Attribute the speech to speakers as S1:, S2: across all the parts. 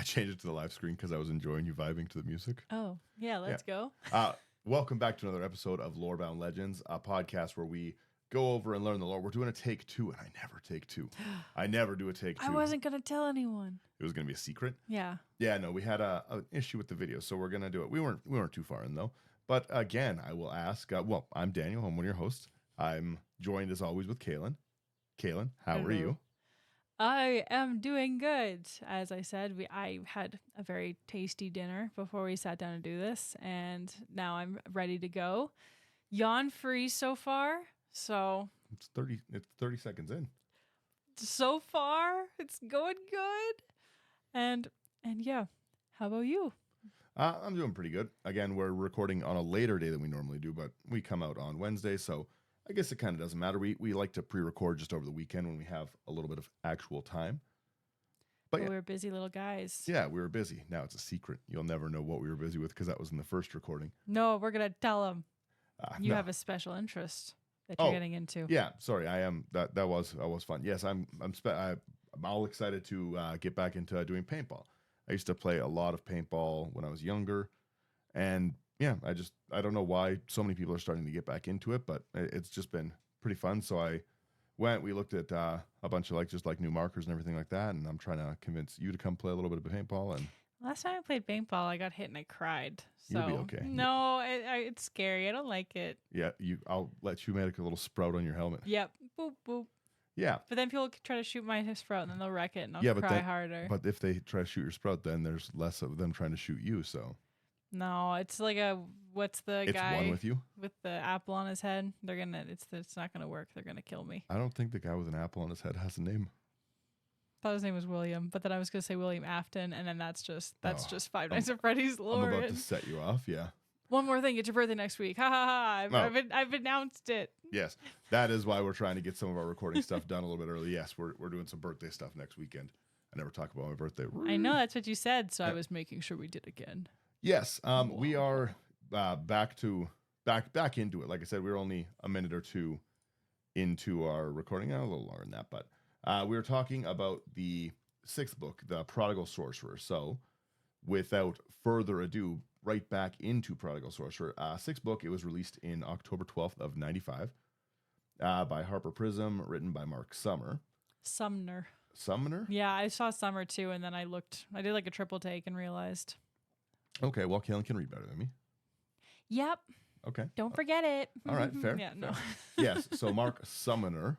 S1: changed it to the live screen because I was enjoying you vibing to the music.
S2: Oh, yeah, let's go.
S1: Welcome back to another episode of Lorebound Legends, a podcast where we go over and learn the lore. We're doing a take two, and I never take two. I never do a take two.
S2: I wasn't going to tell anyone.
S1: It was going to be a secret.
S2: Yeah.
S1: Yeah, no, we had an issue with the video, so we're going to do it. We weren't too far in, though. But again, I will ask, I'm Daniel. I'm one of your hosts. I'm joined, as always, with Kailyn. Kailyn, how are you?
S2: I am doing good. As I said, I had a very tasty dinner before we sat down to do this, and now I'm ready to go. Yawn free so far, so
S1: It's 30 seconds in.
S2: so far it's going good. And yeah, how about you?
S1: I'm doing pretty good. Again, we're recording on a later day than we normally do, but we come out on Wednesday, so I guess it kind of doesn't matter. We like to pre-record just over the weekend when we have a little bit of actual time. But yeah,
S2: We're busy little guys.
S1: yeah, we were busy. Now it's a secret. You'll never know what we were busy with because that was in the first recording.
S2: No, we're going to tell them. You
S1: No.
S2: have a special interest that you're
S1: Oh,
S2: getting into.
S1: Yeah, sorry, I am. That was fun. Yes, I'm all excited to get back into doing paintball. I used to play a lot of paintball when I was younger, and yeah, I don't know why so many people are starting to get back into it, but it's just been pretty fun. So we looked at a bunch of just new markers and everything like that, and I'm trying to convince you to come play a little bit of paintball. And
S2: Last time I played paintball, I got hit and I cried. So
S1: You'll be okay.
S2: No, it's scary. I don't like it.
S1: yeah, I'll let you make a little sprout on your helmet.
S2: Yep. Boop, boop.
S1: Yeah,
S2: But then people try to shoot my sprout and then they'll wreck it and I'll
S1: Yeah, but
S2: cry
S1: then-
S2: harder.
S1: but if they try to shoot your sprout, then there's less of them trying to shoot you. So
S2: No, it's like what's the
S1: it's
S2: guy
S1: one with you.
S2: with the apple on his head? It's not gonna work. They're gonna kill me.
S1: I don't think the guy with an apple on his head has a name.
S2: Thought his name was William, but then I was gonna say William Afton, and then that's just
S1: Oh,
S2: Five Nights at Freddy's
S1: I'm
S2: lore.
S1: about to set you off. Yeah.
S2: One more thing, it's your birthday next week. Ha ha ha!
S1: Oh.
S2: I've announced it.
S1: Yes, that is why we're trying to get some of our recording stuff done a little bit early. Yes, we're doing some birthday stuff next weekend. I never talk about my birthday.
S2: I know that's what you said, so I
S1: Yeah.
S2: was making sure we did again.
S1: Yes, we are back into it. Like I said, we were only a minute or two into our recording, a little longer than that, but we were talking about the 6th book, The Prodigal Sorcerer. So, without further ado, right back into Prodigal Sorcerer. 6th book. It was released in October 12th of 95 by Harper Prism, written by Mark Sumner. Sumner?
S2: Yeah, I saw Summer too, and then I did like a triple take and realized.
S1: Okay, well, Kailyn can read better than me.
S2: Yep.
S1: Okay.
S2: Don't forget it.
S1: All right, fair.
S2: Yeah, no.
S1: Yes, so Mark Sumner.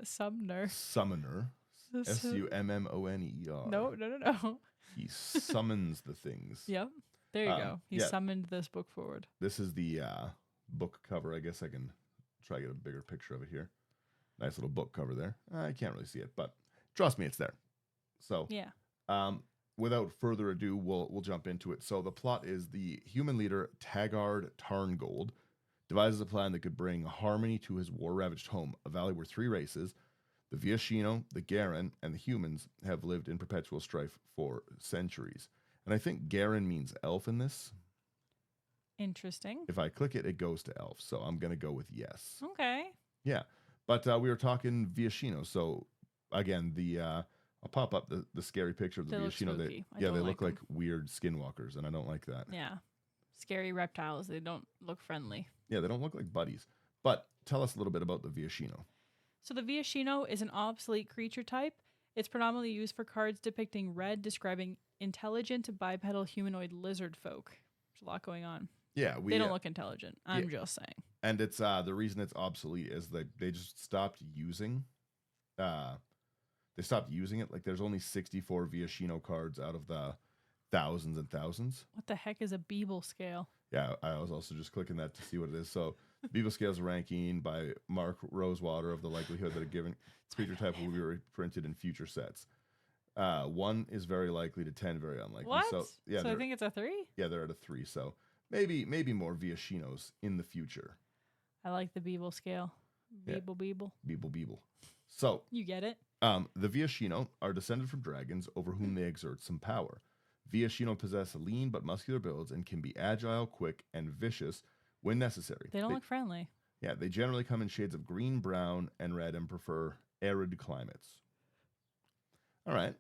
S2: Sumner.
S1: Summoner. Summoner.
S2: No.
S1: He summons the things.
S2: Yep. There you go. He
S1: yeah.
S2: summoned this book forward.
S1: This is the book cover. I guess I can try to get a bigger picture of it here. Nice little book cover there. I can't really see it, but trust me, it's there. So,
S2: Yeah.
S1: without further ado, we'll jump into it. So the plot is the human leader Taggart Tarngold devises a plan that could bring harmony to his war-ravaged home, a valley where 3 races, the Viashino, the Garen, and the humans, have lived in perpetual strife for centuries. And I think Garen means elf in this.
S2: Interesting.
S1: If I click it, it goes to elf. So I'm going to go with yes.
S2: Okay.
S1: Yeah. But we were talking Viashino. So again, I'll pop up the scary picture of the
S2: They look
S1: Viashino.
S2: spooky. I
S1: They
S2: don't
S1: look
S2: like
S1: like weird skinwalkers, and I don't like that.
S2: Yeah. Scary reptiles. They don't look friendly.
S1: Yeah, they don't look like buddies. But tell us a little bit about the Viashino.
S2: So the Viashino is an obsolete creature type. It's predominantly used for cards depicting red, describing intelligent bipedal humanoid lizard folk. There's a lot going on.
S1: Yeah,
S2: They don't look intelligent. I'm just saying.
S1: And it's the reason it's obsolete is that they just stopped using. They stopped using it. Like there's only 64 Viashino cards out of the thousands and thousands.
S2: What the heck is a Beeble scale?
S1: Yeah, I was also just clicking that to see what it is. So, Beeble Scales ranking by Mark Rosewater of the likelihood that a given creature type will be reprinted in future sets. 1 is very likely to 10 very unlikely.
S2: What?
S1: So, yeah,
S2: So I think it's a 3?
S1: yeah, they're at a 3. So maybe more Viashinos in the future.
S2: I like the Beeble scale.
S1: Yeah.
S2: Beeble.
S1: Beeble. So,
S2: You get it?
S1: the Viashino are descended from dragons over whom they exert some power. Viashino possess lean but muscular builds and can be agile, quick, and vicious when necessary.
S2: They don't look friendly.
S1: Yeah, they generally come in shades of green, brown, and red and prefer arid climates. All right.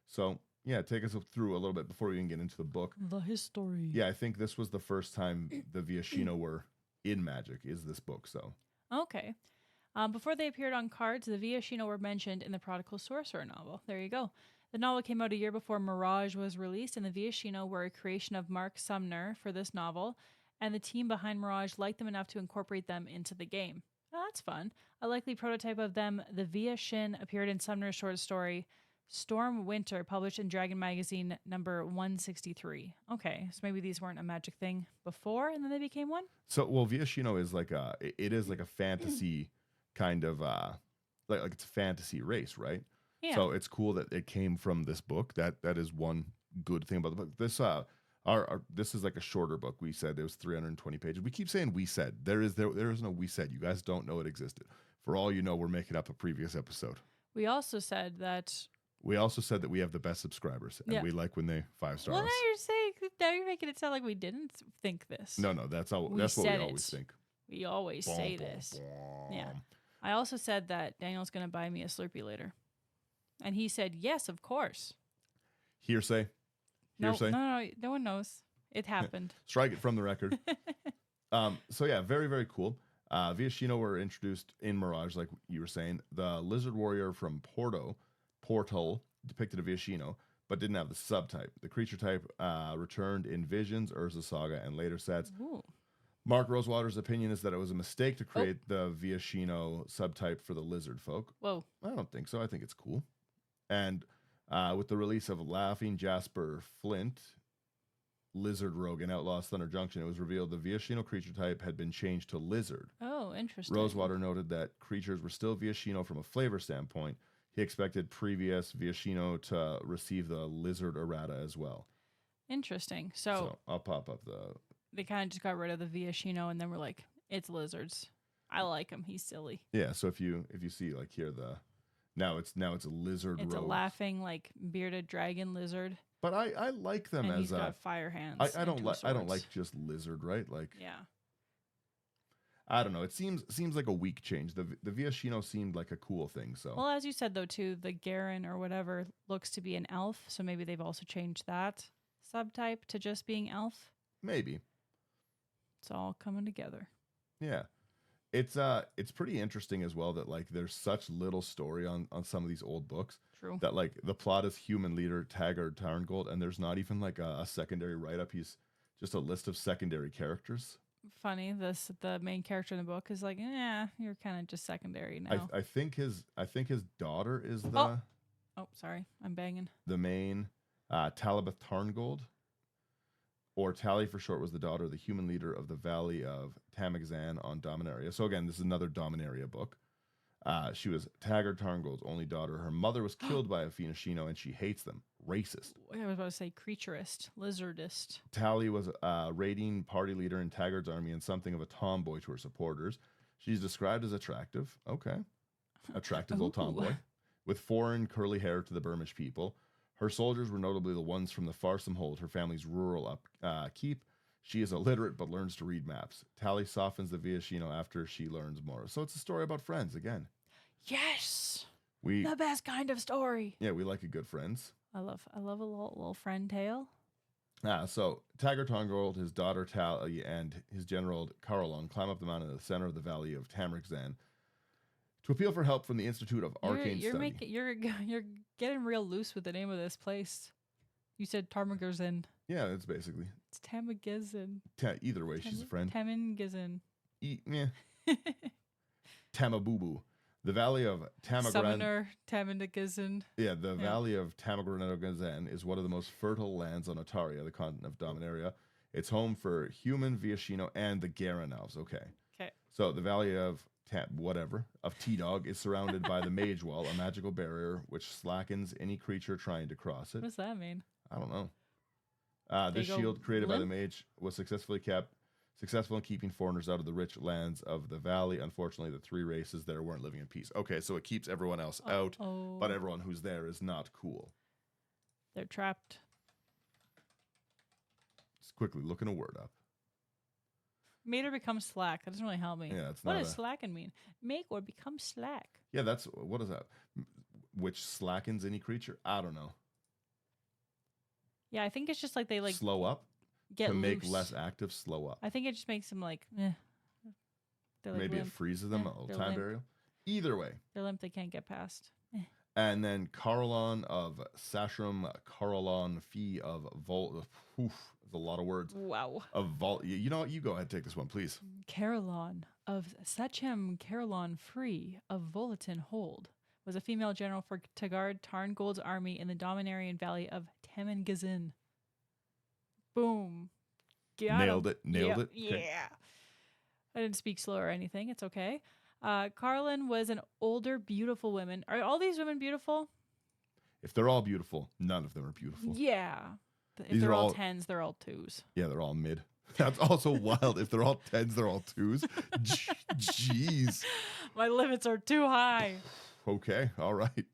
S1: So take us through a little bit before we even get into the book.
S2: The history.
S1: Yeah, I think this was the first time the Viashino were in Magic, is this book, so.
S2: Okay. Before they appeared on cards, the Viashino were mentioned in the Prodigal Sorcerer novel. There you go. The novel came out a year before Mirage was released, and the Viashino were a creation of Mark Sumner for this novel, and the team behind Mirage liked them enough to incorporate them into the game. Oh, that's fun. A likely prototype of them, the Viashin, appeared in Sumner's short story Storm Winter, published in Dragon Magazine number 163. Okay, so maybe these weren't a magic thing before, and then they became one?
S1: So, well, Viashino is like it is like a fantasy kind of, like it's a fantasy race, right?
S2: Yeah.
S1: So it's cool that it came from this book. That is one good thing about the book. This this is like a shorter book. We said it was 320 pages. We keep saying we said. There is no we said. You guys don't know it existed. For all you know, we're making up a previous episode.
S2: We also said that
S1: we have the best subscribers, and we like when they 5-star
S2: Well,
S1: us.
S2: now you're making it sound like we didn't think this.
S1: No, that's what we always think.
S2: We always say this. Yeah. I also said that Daniel's going to buy me a Slurpee later. And he said, yes, of course.
S1: Hearsay? Hearsay?
S2: No one knows. It happened.
S1: Strike it from the record. So yeah, very, very cool. Viashino were introduced in Mirage, like you were saying. The Lizard Warrior from Portal depicted a Viashino, but didn't have the subtype. The creature type returned in Visions, Urza Saga, and later sets.
S2: Ooh.
S1: Mark Rosewater's opinion is that it was a mistake to create the Viashino subtype for the lizard folk.
S2: Whoa.
S1: I don't think so. I think it's cool. And with the release of Laughing Jasper Flint, Lizard Rogue, and Outlaws Thunder Junction, it was revealed the Viashino creature type had been changed to lizard.
S2: Oh, interesting.
S1: Rosewater noted that creatures were still Viashino from a flavor standpoint. He expected previous Viashino to receive the lizard errata as well.
S2: Interesting. So
S1: I'll pop up the...
S2: They kind of just got rid of the Viashino, and then we're like, it's lizards. I like him. He's silly.
S1: Yeah, so if you see like here now it's a lizard rogue.
S2: It's a laughing like bearded dragon lizard.
S1: But I like them
S2: and
S1: as
S2: he's got fire hands.
S1: I don't like just lizard, right? Like
S2: yeah.
S1: I don't know. It seems like a weak change. The Viashino seemed like a cool thing. So
S2: well, as you said though too, the Garen or whatever looks to be an elf, so maybe they've also changed that subtype to just being elf.
S1: Maybe.
S2: It's all coming together.
S1: Yeah. It's pretty interesting as well that like there's such little story on some of these old books.
S2: True.
S1: That like the plot is human leader Taggart Tarngold, and there's not even like a secondary write-up. He's just a list of secondary characters.
S2: Funny, the main character in the book is like, you're kind of just secondary now.
S1: I think his daughter is the
S2: Oh, sorry, I'm banging.
S1: The main Talabeth Tarngold. Or Tally for short was the daughter of the human leader of the Valley of Tamexan on Dominaria. So again, this is another Dominaria book. She was Taggart Tarngold's only daughter. Her mother was killed by a Viashino, and she hates them. Racist.
S2: I was about to say creaturist, lizardist.
S1: Tally was a raiding party leader in Taggart's army and something of a tomboy to her supporters. She's described as attractive. Okay. Attractive little tomboy. With foreign curly hair to the Burmish people. Her soldiers were notably the ones from the Farsam Hold, her family's rural keep. She is illiterate but learns to read maps. Tally softens the Viashino after she learns more. So it's a story about friends again.
S2: Yes,
S1: the
S2: best kind of story.
S1: Yeah, we like a good friends.
S2: I love a little friend tale.
S1: So Taggart Tarngold, his daughter Tally, and his general Carolon climb up the mountain in the center of the valley of Tamexan to appeal for help from the Institute of Arcane Study.
S2: You're getting real loose with the name of this place. You said Tarmagazin.
S1: Yeah, it's basically.
S2: It's Tamagazin.
S1: Either way, she's a friend.
S2: Tamangazin.
S1: Tamabubu. The Valley of Tamagran.
S2: Summoner Tamagazin.
S1: Yeah, the Valley of Tamagranogazan is one of the most fertile lands on Otaria, the continent of Dominaria. It's home for human, Viashino, and the Garen elves. Okay. So the Valley of T-Dog is surrounded by the Mage Wall, a magical barrier which slackens any creature trying to cross it.
S2: What does that mean?
S1: I don't know. This shield created by the Mage was successful in keeping foreigners out of the rich lands of the valley. Unfortunately, the three races there weren't living in peace. Okay, so it keeps everyone else out, but everyone who's there is not cool.
S2: They're trapped.
S1: Just quickly looking a word up.
S2: Made or become slack. That doesn't really help me.
S1: Yeah,
S2: what does slacken mean? Make or become slack.
S1: Yeah, what is that? Which slackens any creature? I don't know.
S2: Yeah, I think it's just like they like
S1: slow up
S2: get
S1: to make
S2: loose.
S1: less active, slow up.
S2: I think it just makes them like, eh. They're like
S1: Maybe it
S2: limp.
S1: freezes them a
S2: they're
S1: time
S2: limp.
S1: barrier. Either way.
S2: They're limp. They can't get past.
S1: And then Carolon of Sashram, Carolon Fee of Volt. Oof, there's a lot of words.
S2: Wow.
S1: Of Volt. You know what? You go ahead, take this one, please.
S2: Carolon of Sechem Carolon Free of Volatin Hold was a female general for Tagart Tarngold's army in the Dominarian Valley of Temengazin. Boom.
S1: Nailed it.
S2: Yep.
S1: Okay.
S2: Yeah. I didn't speak slow or anything. It's okay. Carolyn was an older, beautiful woman. Are all these women beautiful?
S1: If they're all beautiful, none of them are beautiful.
S2: Yeah. If
S1: These
S2: they're
S1: are
S2: all
S1: all-
S2: tens, they're all twos.
S1: Yeah, they're all mid. That's also wild. If they're all tens, they're all twos. Jeez.
S2: My limits are too high.
S1: Okay. All right.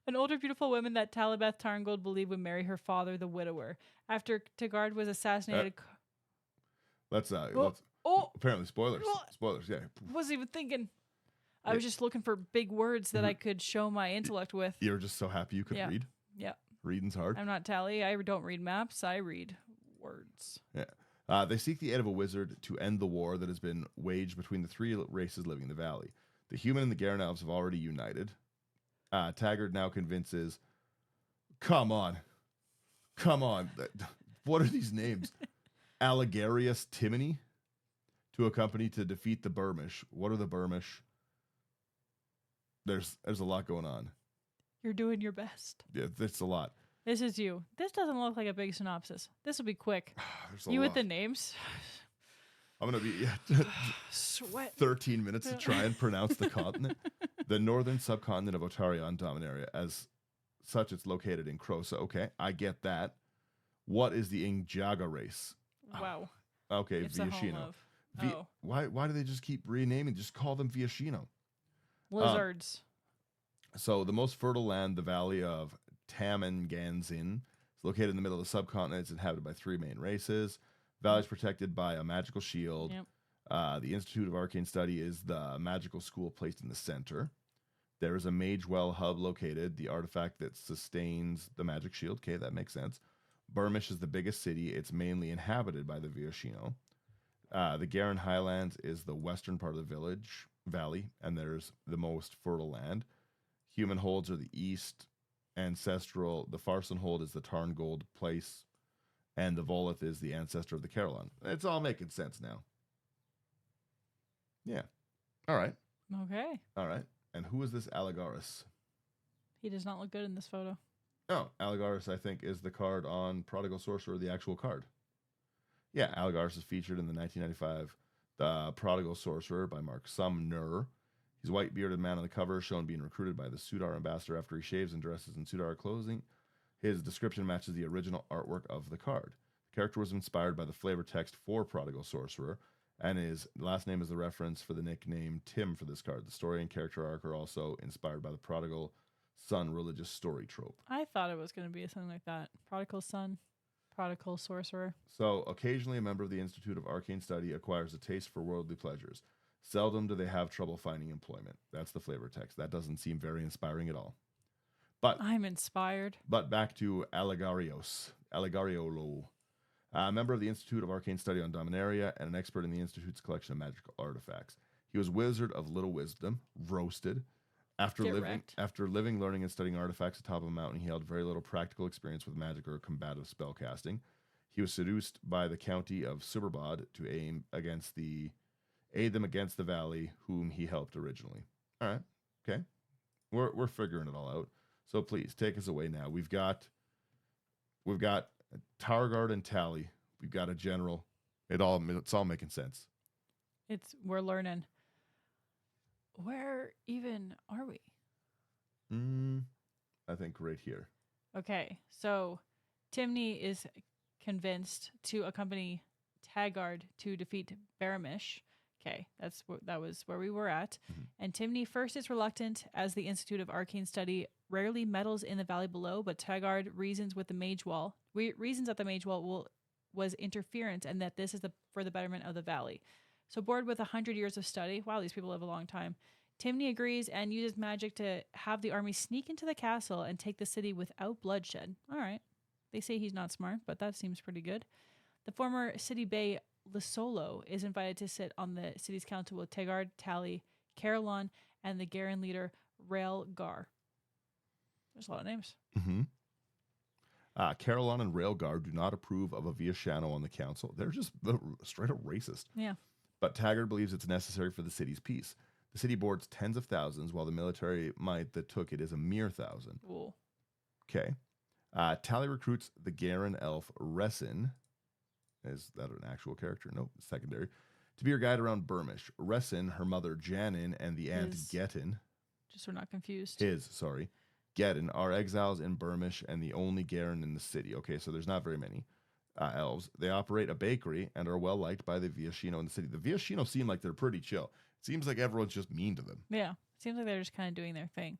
S2: An older, beautiful woman that Talibeth Tarngold believed would marry her father, the widower. After Tagart was assassinated...
S1: Let's
S2: Oh!
S1: apparently spoilers.
S2: Oh.
S1: Spoilers, yeah.
S2: Wasn't even thinking. I was just looking for big words that I could show my intellect with.
S1: You're just so happy you could
S2: Yeah.
S1: read.
S2: Yeah.
S1: Reading's hard.
S2: I'm not Tally. I don't read maps. I read words.
S1: Yeah. They seek the aid of a wizard to end the war that has been waged between the three races living in the valley. The human and the Garen elves have already united. Taggart now convinces... Come on. What are these names? Allegarius Timony to accompany to defeat the Burmish. What are the Burmish? There's a lot going on.
S2: You're doing your best.
S1: Yeah, it's a lot.
S2: This is you. This doesn't look like a big synopsis. This will be quick.
S1: There's a
S2: You
S1: lot.
S2: with the names?
S1: I'm gonna be
S2: Sweat.
S1: 13 minutes to try and pronounce the continent. The northern subcontinent of Otaria on Dominaria. As such, it's located in Crosa. Okay, I get that. What is the Ingjaga race?
S2: Wow.
S1: Okay,
S2: It's the home
S1: Viashino.
S2: of...
S1: Why do they just keep renaming? Just call them Viashino.
S2: Lizards.
S1: So the most fertile land, the valley of Tamanganzin, is located in the middle of the subcontinent. It's inhabited by three main races. Valley is protected by a magical shield.
S2: Yep.
S1: The Institute of Arcane Study is the magical school placed in the center. There is a mage well hub located, the artifact that sustains the magic shield. Okay, that makes sense. Burmish is the biggest city. It's mainly inhabited by the Viashino. The Garen Highlands is the western part of the valley, and there's the most fertile land. Human holds are the east. Ancestral, the Farson hold is the Tarngold place, and the Volith is the ancestor of the Carolon. It's all making sense now. Yeah. All right.
S2: Okay.
S1: All right. And who is this Allegaris?
S2: He does not look good in this photo.
S1: Oh, Allegaris, I think, is the card on Prodigal Sorcerer, the actual card. Yeah, Allegaris is featured in the 1995 The Prodigal Sorcerer by Mark Sumner. He's a white-bearded man on the cover, shown being recruited by the Sudar ambassador after he shaves and dresses in Sudar clothing. His description matches the original artwork of the card. The character was inspired by the flavor text for Prodigal Sorcerer, and his last name is the reference for the nickname Tim for this card. The story and character arc are also inspired by the Prodigal Son religious story trope.
S2: I thought it was going to be something like that. Prodigal son, prodigal sorcerer.
S1: So, occasionally a member of the Institute of Arcane Study acquires a taste for worldly pleasures. Seldom do they have trouble finding employment. That's the flavor text. That doesn't seem very inspiring at all. But
S2: I'm inspired.
S1: But back to Allegariolo, a member of the Institute of Arcane Study on Dominaria and an expert in the Institute's collection of magical artifacts. He was Wizard of Little Wisdom, roasted. After living, learning, and studying artifacts atop of a mountain, he held very little practical experience with magic or combative spellcasting. He was seduced by the county of Suberbod to aid them against the valley, whom he helped originally. All right, okay, we're figuring it all out. So please take us away now. We've got Targard and Tally. We've got a general. It's all making sense.
S2: We're learning. Where even are we?
S1: I think right here.
S2: Okay, so Timney is convinced to accompany Taggart to defeat Baramish. Okay, that was where we were at.
S1: Mm-hmm.
S2: And Timney first is reluctant, as the Institute of Arcane Study rarely meddles in the valley below, but Taggart reasons that the Mage Wall was interference, and that this is for the betterment of the valley. So bored with 100 years of study, wow, these people live a long time, Timney agrees and uses magic to have the army sneak into the castle and take the city without bloodshed. All right. They say he's not smart, but that seems pretty good. The former city bay Lisolo is invited to sit on the city's council with Tegard, Tally, Caroline, and the Garen leader Raelgar. There's a lot of names.
S1: Mm-hmm. Caroline and Raelgar do not approve of a Viashano on the council. They're just straight up racist.
S2: Yeah.
S1: But Taggart believes it's necessary for the city's peace. The city boards tens of thousands, while the military might that took it is a mere 1,000.
S2: Ooh.
S1: Okay. Tally recruits the Garen elf Resin. Is that an actual character? No, secondary. To be her guide around Burmish. Resin, her mother Janin, and the aunt Gettin.
S2: Just so we're not confused.
S1: Gettin are exiles in Burmish and the only Garen in the city. Okay, so there's not very many elves. They operate a bakery and are well liked by the Viashino in the city. The Viashino seem like they're pretty chill. It seems like everyone's just mean to them.
S2: Yeah, seems like they're just kind of doing their thing.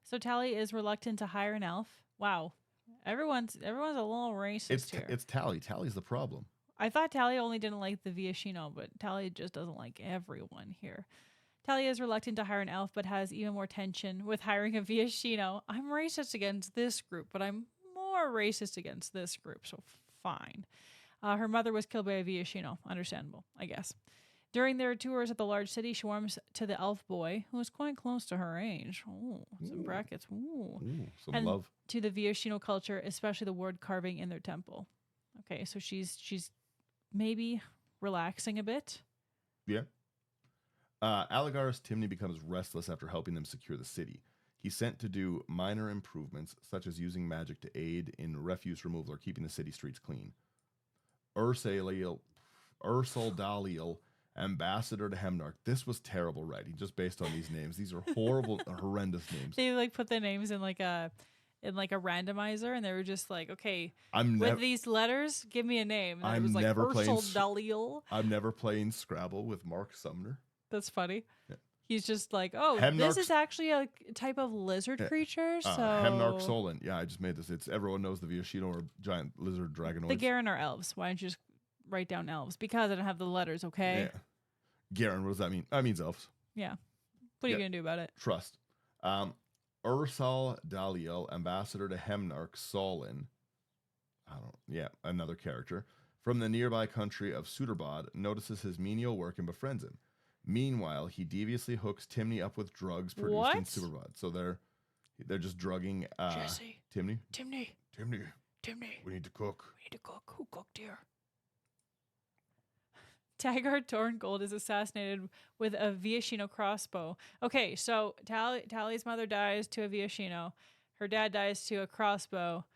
S2: So Tally is reluctant to hire an elf. Wow, everyone's a little racist here.
S1: It's Tally. Tally's the problem.
S2: I thought Tally only didn't like the Viashino, but Tally just doesn't like everyone here. Tally is reluctant to hire an elf, but has even more tension with hiring a Viashino. I'm racist against this group, but I'm more racist against this group, so fine. Her mother was killed by a Viashino. Understandable, I guess. During their tours at the large city, she warms to the elf boy, who is quite close to her age. Ooh, some brackets. Ooh.
S1: Some
S2: and
S1: love.
S2: To the Viashino culture, especially the word carving in their temple. Okay, so she's maybe relaxing a bit.
S1: Yeah. Aligar's Timney becomes restless after helping them secure the city. He's sent to do minor improvements, such as using magic to aid in refuse removal or keeping the city streets clean. Ursal Daliel, ambassador to Hemnarch. This was terrible writing, just based on these names. These are horrible, horrendous names.
S2: They like put the names in like a randomizer, and they were just like, okay, with these letters, give me a name. And it was like Ursal Daliel.
S1: I'm never playing Scrabble with Mark Sumner.
S2: That's funny.
S1: Yeah.
S2: He's just like, oh, this is actually a type of lizard creature. So
S1: Hemnarch Solon. Yeah, I just made this. It's everyone knows the Viashino or giant lizard dragonoids.
S2: The Garen are elves. Why don't you just write down elves? Because I don't have the letters, okay?
S1: Yeah. Garen, what does that mean? That means elves.
S2: Yeah. What are you going to do about it?
S1: Trust. Ursal Daliel, ambassador to Hemnarch Solon. Another character. From the nearby country of Suderbod, notices his menial work and befriends him. Meanwhile, he deviously hooks Timney up with drugs produced in Suderbod. So they're just drugging
S2: Jesse.
S1: Timney.
S2: Timney.
S1: We need to cook.
S2: Who cooked here? Taggart Torngold is assassinated with a Viashino crossbow. Okay, so Tally's mother dies to a Viashino. Her dad dies to a crossbow.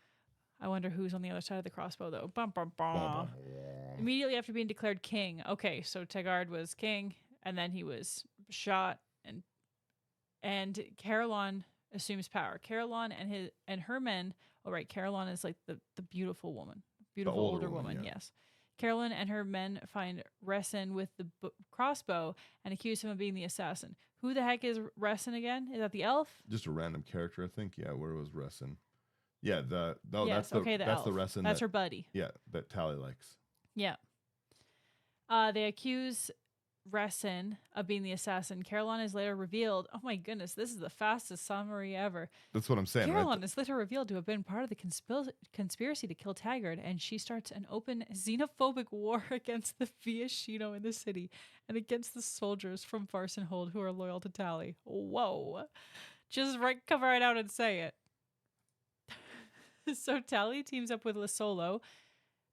S2: I wonder who's on the other side of the crossbow, though. Bum, bum, bum. Immediately after being declared king. Okay, so Taggart was king, and then he was shot, and Caroline assumes power. Caroline and her men. Oh, right, Caroline is like the beautiful woman, beautiful older woman. Yeah. Yes. Caroline and her men find Resin with the crossbow and accuse him of being the assassin. Who the heck is Resin again? Is that the elf?
S1: Just a random character, I think. Yeah, where was Resin? Yeah, that's the Resin.
S2: That's her buddy.
S1: Yeah, that Tally likes.
S2: Yeah. They accuse Resin of being the assassin. Caroline is later revealed. Oh my goodness, this is the fastest summary ever.
S1: That's what I'm saying.
S2: Caroline is later revealed to have been part of the conspiracy to kill Taggart, and she starts an open xenophobic war against the Viashino in the city and against the soldiers from Farsenhold who are loyal to Tally. Whoa. Just come right out and say it. So Tally teams up with Lisolo,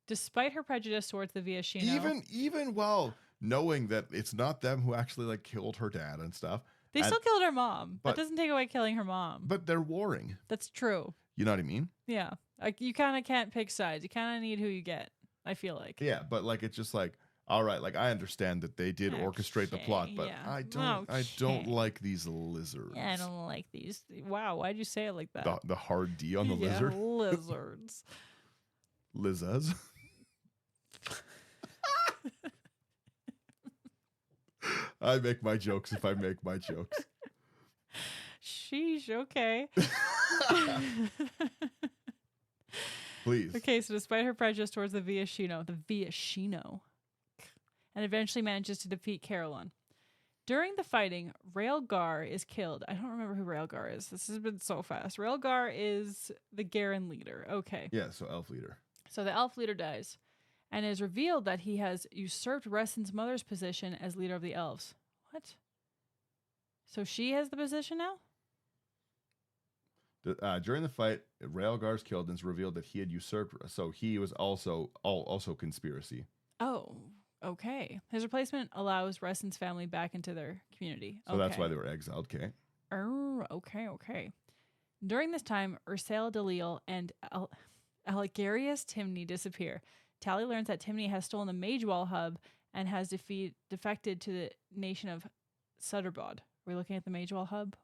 S2: despite her prejudice towards the Viashino.
S1: Even while knowing that it's not them who actually like killed her dad and stuff.
S2: They still killed her mom. That doesn't take away killing her mom.
S1: But they're warring.
S2: That's true.
S1: You know what I mean?
S2: Yeah. Like you kind of can't pick sides. You kind of need who you get, I feel like.
S1: Yeah, but like it's just like, all right, like I understand that they did orchestrate the plot, but yeah. I don't like these lizards.
S2: Yeah, I don't like these. Wow, why'd you say it like that?
S1: The hard D on the lizard?
S2: Lizards.
S1: Lizzas. I make my jokes if I make my jokes.
S2: Sheesh, okay.
S1: Please.
S2: Okay, so despite her prejudice towards the Viashino, and eventually manages to defeat Caroline. During the fighting, Raelgar is killed. I don't remember who Raelgar is. This has been so fast. Raelgar is the Garen leader. Okay.
S1: Yeah, so elf leader.
S2: So the elf leader dies, and it is revealed that he has usurped Reston's mother's position as leader of the elves. What? So she has the position now?
S1: During the fight, Raelgar's killed, and it's revealed that he had usurped. So he was also conspiracy.
S2: Oh, okay. His replacement allows Reston's family back into their community.
S1: So that's why they were exiled. Okay.
S2: Oh, okay. During this time, Ursael Delil and Algarius Timney disappear. Tally learns that Timney has stolen the Magewall hub and has defected to the nation of Sutterbod. Are we looking at the Magewall hub?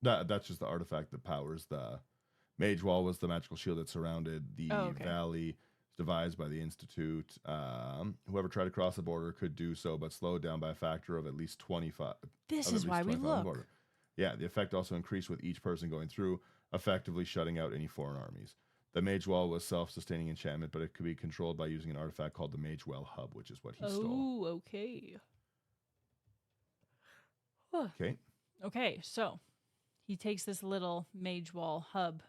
S1: That's just the artifact that powers the Mage Wall. Was the magical shield that surrounded the valley, devised by the Institute. Whoever tried to cross the border could do so, but slowed down by a factor of at least 25.
S2: This is why we look.
S1: Yeah, the effect also increased with each person going through, effectively shutting out any foreign armies. The Mage Wall was self-sustaining enchantment, but it could be controlled by using an artifact called the Mage Well Hub, which is what he stole.
S2: Oh, okay. Okay, so he takes this little Mage Wall hub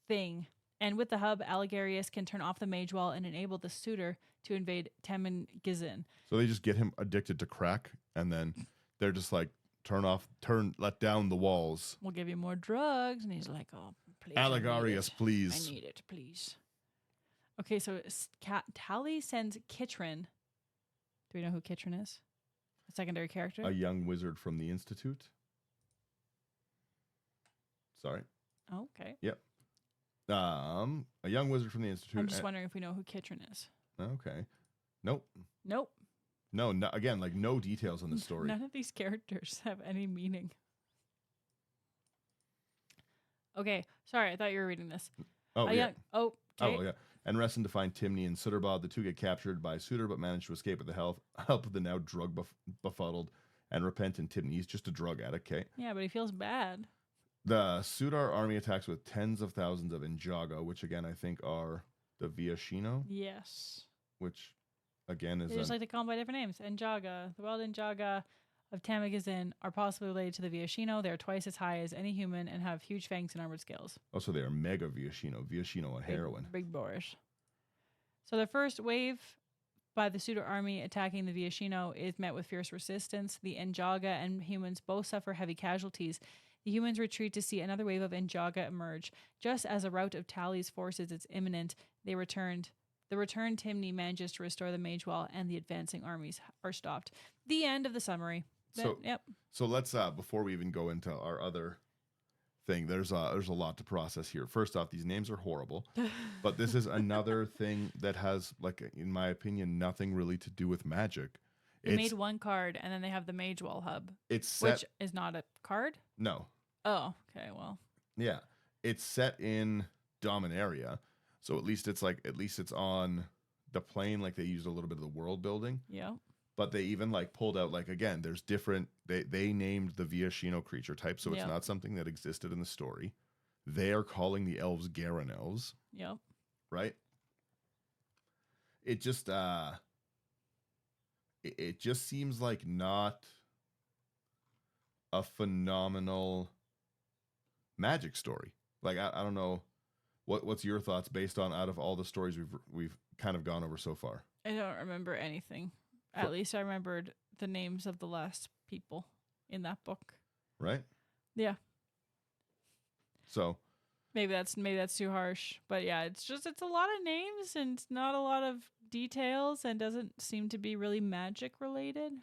S2: thing, and with the hub, Algarius can turn off the Mage Wall and enable the suitor to invade Temin Gizin.
S1: So they just get him addicted to crack, and then they're just like, let down the walls.
S2: We'll give you more drugs. And he's like, oh, please.
S1: Algarius, please.
S2: I need it, please. Okay, so Tally sends Kitrin. Do we know who Kitrin is? A secondary character?
S1: A young wizard from the Institute. Sorry.
S2: Okay.
S1: Yep. A young wizard from the Institute.
S2: I'm just wondering if we know who Kitrin is.
S1: Okay. Nope.
S2: No,
S1: again, like no details on the story.
S2: None of these characters have any meaning. Okay, sorry, I thought you were reading this.
S1: Oh, yeah.
S2: Okay.
S1: Oh, yeah. And Reston to find Timney and Sutterbod. The two get captured by Suitor, but manage to escape with the help of the now drug befuddled and repentant Timney. He's just a drug addict, okay?
S2: Yeah, but he feels bad.
S1: The Sudar army attacks with tens of thousands of Injaga, which again I think are the Viashino.
S2: Yes.
S1: Which again is...
S2: They just like to call them by different names. Injaga. The wild Injaga of Tamagazin are possibly related to the Viashino. They are twice as high as any human and have huge fangs and armored scales.
S1: Oh, so they are mega Viashino. Viashino on heroin.
S2: Big boars. So the first wave by the Sudar army attacking the Viashino is met with fierce resistance. The Injaga and humans both suffer heavy casualties. The humans retreat to see another wave of Injaga emerge. Just as a rout of Tally's forces is imminent, the returned Timney manages to restore the Mage Wall, and the advancing armies are stopped. The end of the summary.
S1: So let's before we even go into our other thing, there's a lot to process here. First off, these names are horrible, but this is another thing that has, like, in my opinion, nothing really to do with magic.
S2: They made one card, and then they have the Mage Wall hub.
S1: It's set,
S2: which is not a card?
S1: No.
S2: Oh, okay, well.
S1: Yeah. It's set in Dominaria. So at least it's on the plane, like they used a little bit of the world building.
S2: Yeah.
S1: But they even like pulled out, like, again, there's different, they named the Viashino creature type, so it's not something that existed in the story. They are calling the elves Garen elves.
S2: Yep.
S1: Right? It just it just seems like not a phenomenal magic story. Like I don't know what's your thoughts based on out of all the stories we've kind of gone over so far.
S2: I don't remember anything. At least I remembered the names of the last people in that book.
S1: Right?
S2: Yeah.
S1: So
S2: maybe that's too harsh, but yeah, it's a lot of names and it's not a lot of details and doesn't seem to be really magic related.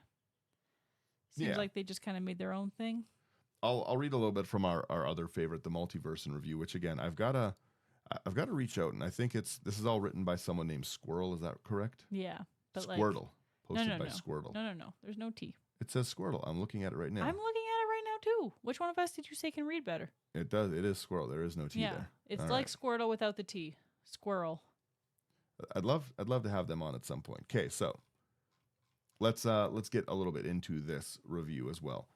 S2: Seems like they just kind of made their own thing.
S1: I'll read a little bit from our other favorite, the Multiverse in Review, which again I've got to reach out, and I think this is all written by someone named Squirrel. Is that correct?
S2: Yeah, but
S1: Squirtle. Posted by
S2: no.
S1: Squirtle.
S2: No. There's no T.
S1: It says Squirtle. I'm looking at it right now.
S2: I'm looking at it right now too. Which one of us did you say can read better?
S1: It does. It is Squirrel. There is no T there.
S2: It's all like right. Squirtle without the T. Squirrel.
S1: I'd love to have them on at some point. Okay, so let's get a little bit into this review as well.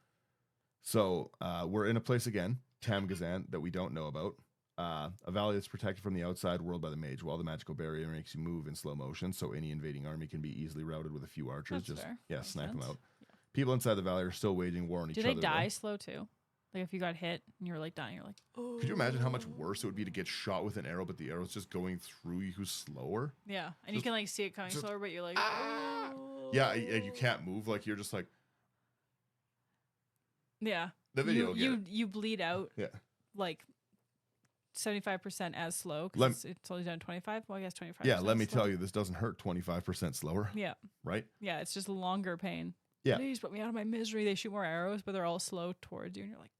S1: So we're in a place again, Tamgazan, that we don't know about. A valley that's protected from the outside world by the Mage Wall. The magical barrier makes you move in slow motion, so any invading army can be easily routed with a few archers.
S2: That's fair.
S1: Snipe them out. Yeah. People inside the valley are still waging war on each
S2: Do
S1: other.
S2: they die
S1: though.
S2: slow too? Like if you got hit and you were like dying, you're like, oh.
S1: Could you imagine how much worse it would be to get shot with an arrow, but the arrow's just going through you slower?
S2: Yeah, and you can like see it coming slower, but you're like,
S1: Yeah, you can't move. Like you're just like.
S2: Yeah.
S1: The video.
S2: You bleed out.
S1: Yeah.
S2: Like 75% as slow because it's only done 25. Well, I guess 25.
S1: Yeah, let me tell you, this doesn't hurt 25% slower.
S2: Yeah.
S1: Right?
S2: Yeah, it's just longer pain.
S1: Yeah.
S2: Please put me out of my misery. They shoot more arrows, but they're all slow towards you, and you're like,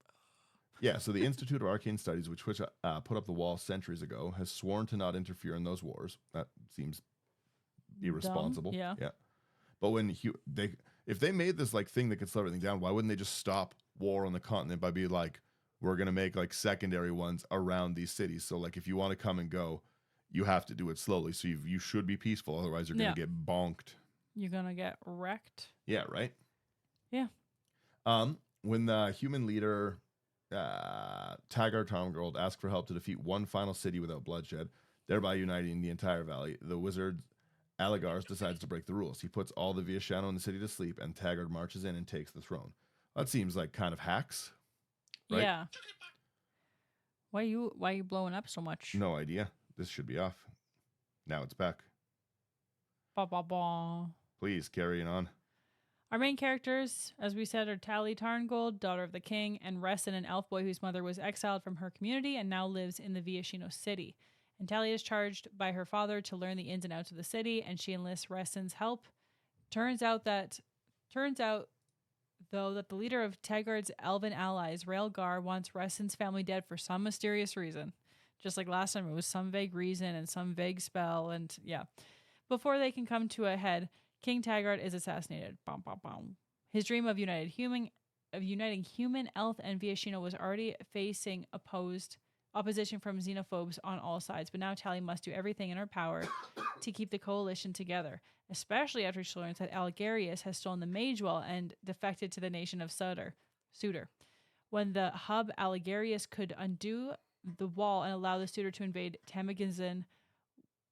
S1: yeah, so the Institute of Arcane Studies, which put up the wall centuries ago, has sworn to not interfere in those wars. That seems irresponsible.
S2: Dumb. Yeah.
S1: But when if they made this like thing that could slow everything down, why wouldn't they just stop war on the continent by being like, we're gonna make like secondary ones around these cities? So like if you want to come and go, you have to do it slowly. So you should be peaceful, otherwise you're gonna get bonked.
S2: You're gonna get wrecked.
S1: Yeah, right.
S2: Yeah.
S1: When the human leader Taggart Tarngold asked for help to defeat one final city without bloodshed, thereby uniting the entire valley, the wizard Alagars decides to break the rules. He puts all the Viashano in the city to sleep, and Taggart marches in and takes the throne. That seems like kind of hacks, right?
S2: Yeah. Why are you blowing up so much?
S1: No idea. This should be off. Now it's back.
S2: Ba ba ba.
S1: Please carry it on.
S2: Our main characters, as we said, are Tally Tarngold, daughter of the king, and Ressin, an elf boy whose mother was exiled from her community and now lives in the Viashino city. And Tally is charged by her father to learn the ins and outs of the city, and she enlists Ressin's help. Turns out, though, that the leader of Taggard's elven allies, Raelgar, wants Ressin's family dead for some mysterious reason. Just like last time, it was some vague reason and some vague spell, and yeah. Before they can come to a head, King Taggart is assassinated. Bum, bum, bum. His dream of uniting human, elf, and Viashino was already facing opposition from xenophobes on all sides, but now Tally must do everything in her power to keep the coalition together, especially after she learns that Algarius has stolen the Mage Well and defected to the nation of Sutor. When the hub Algarius could undo the wall and allow the Sutor to invade Tamagazin,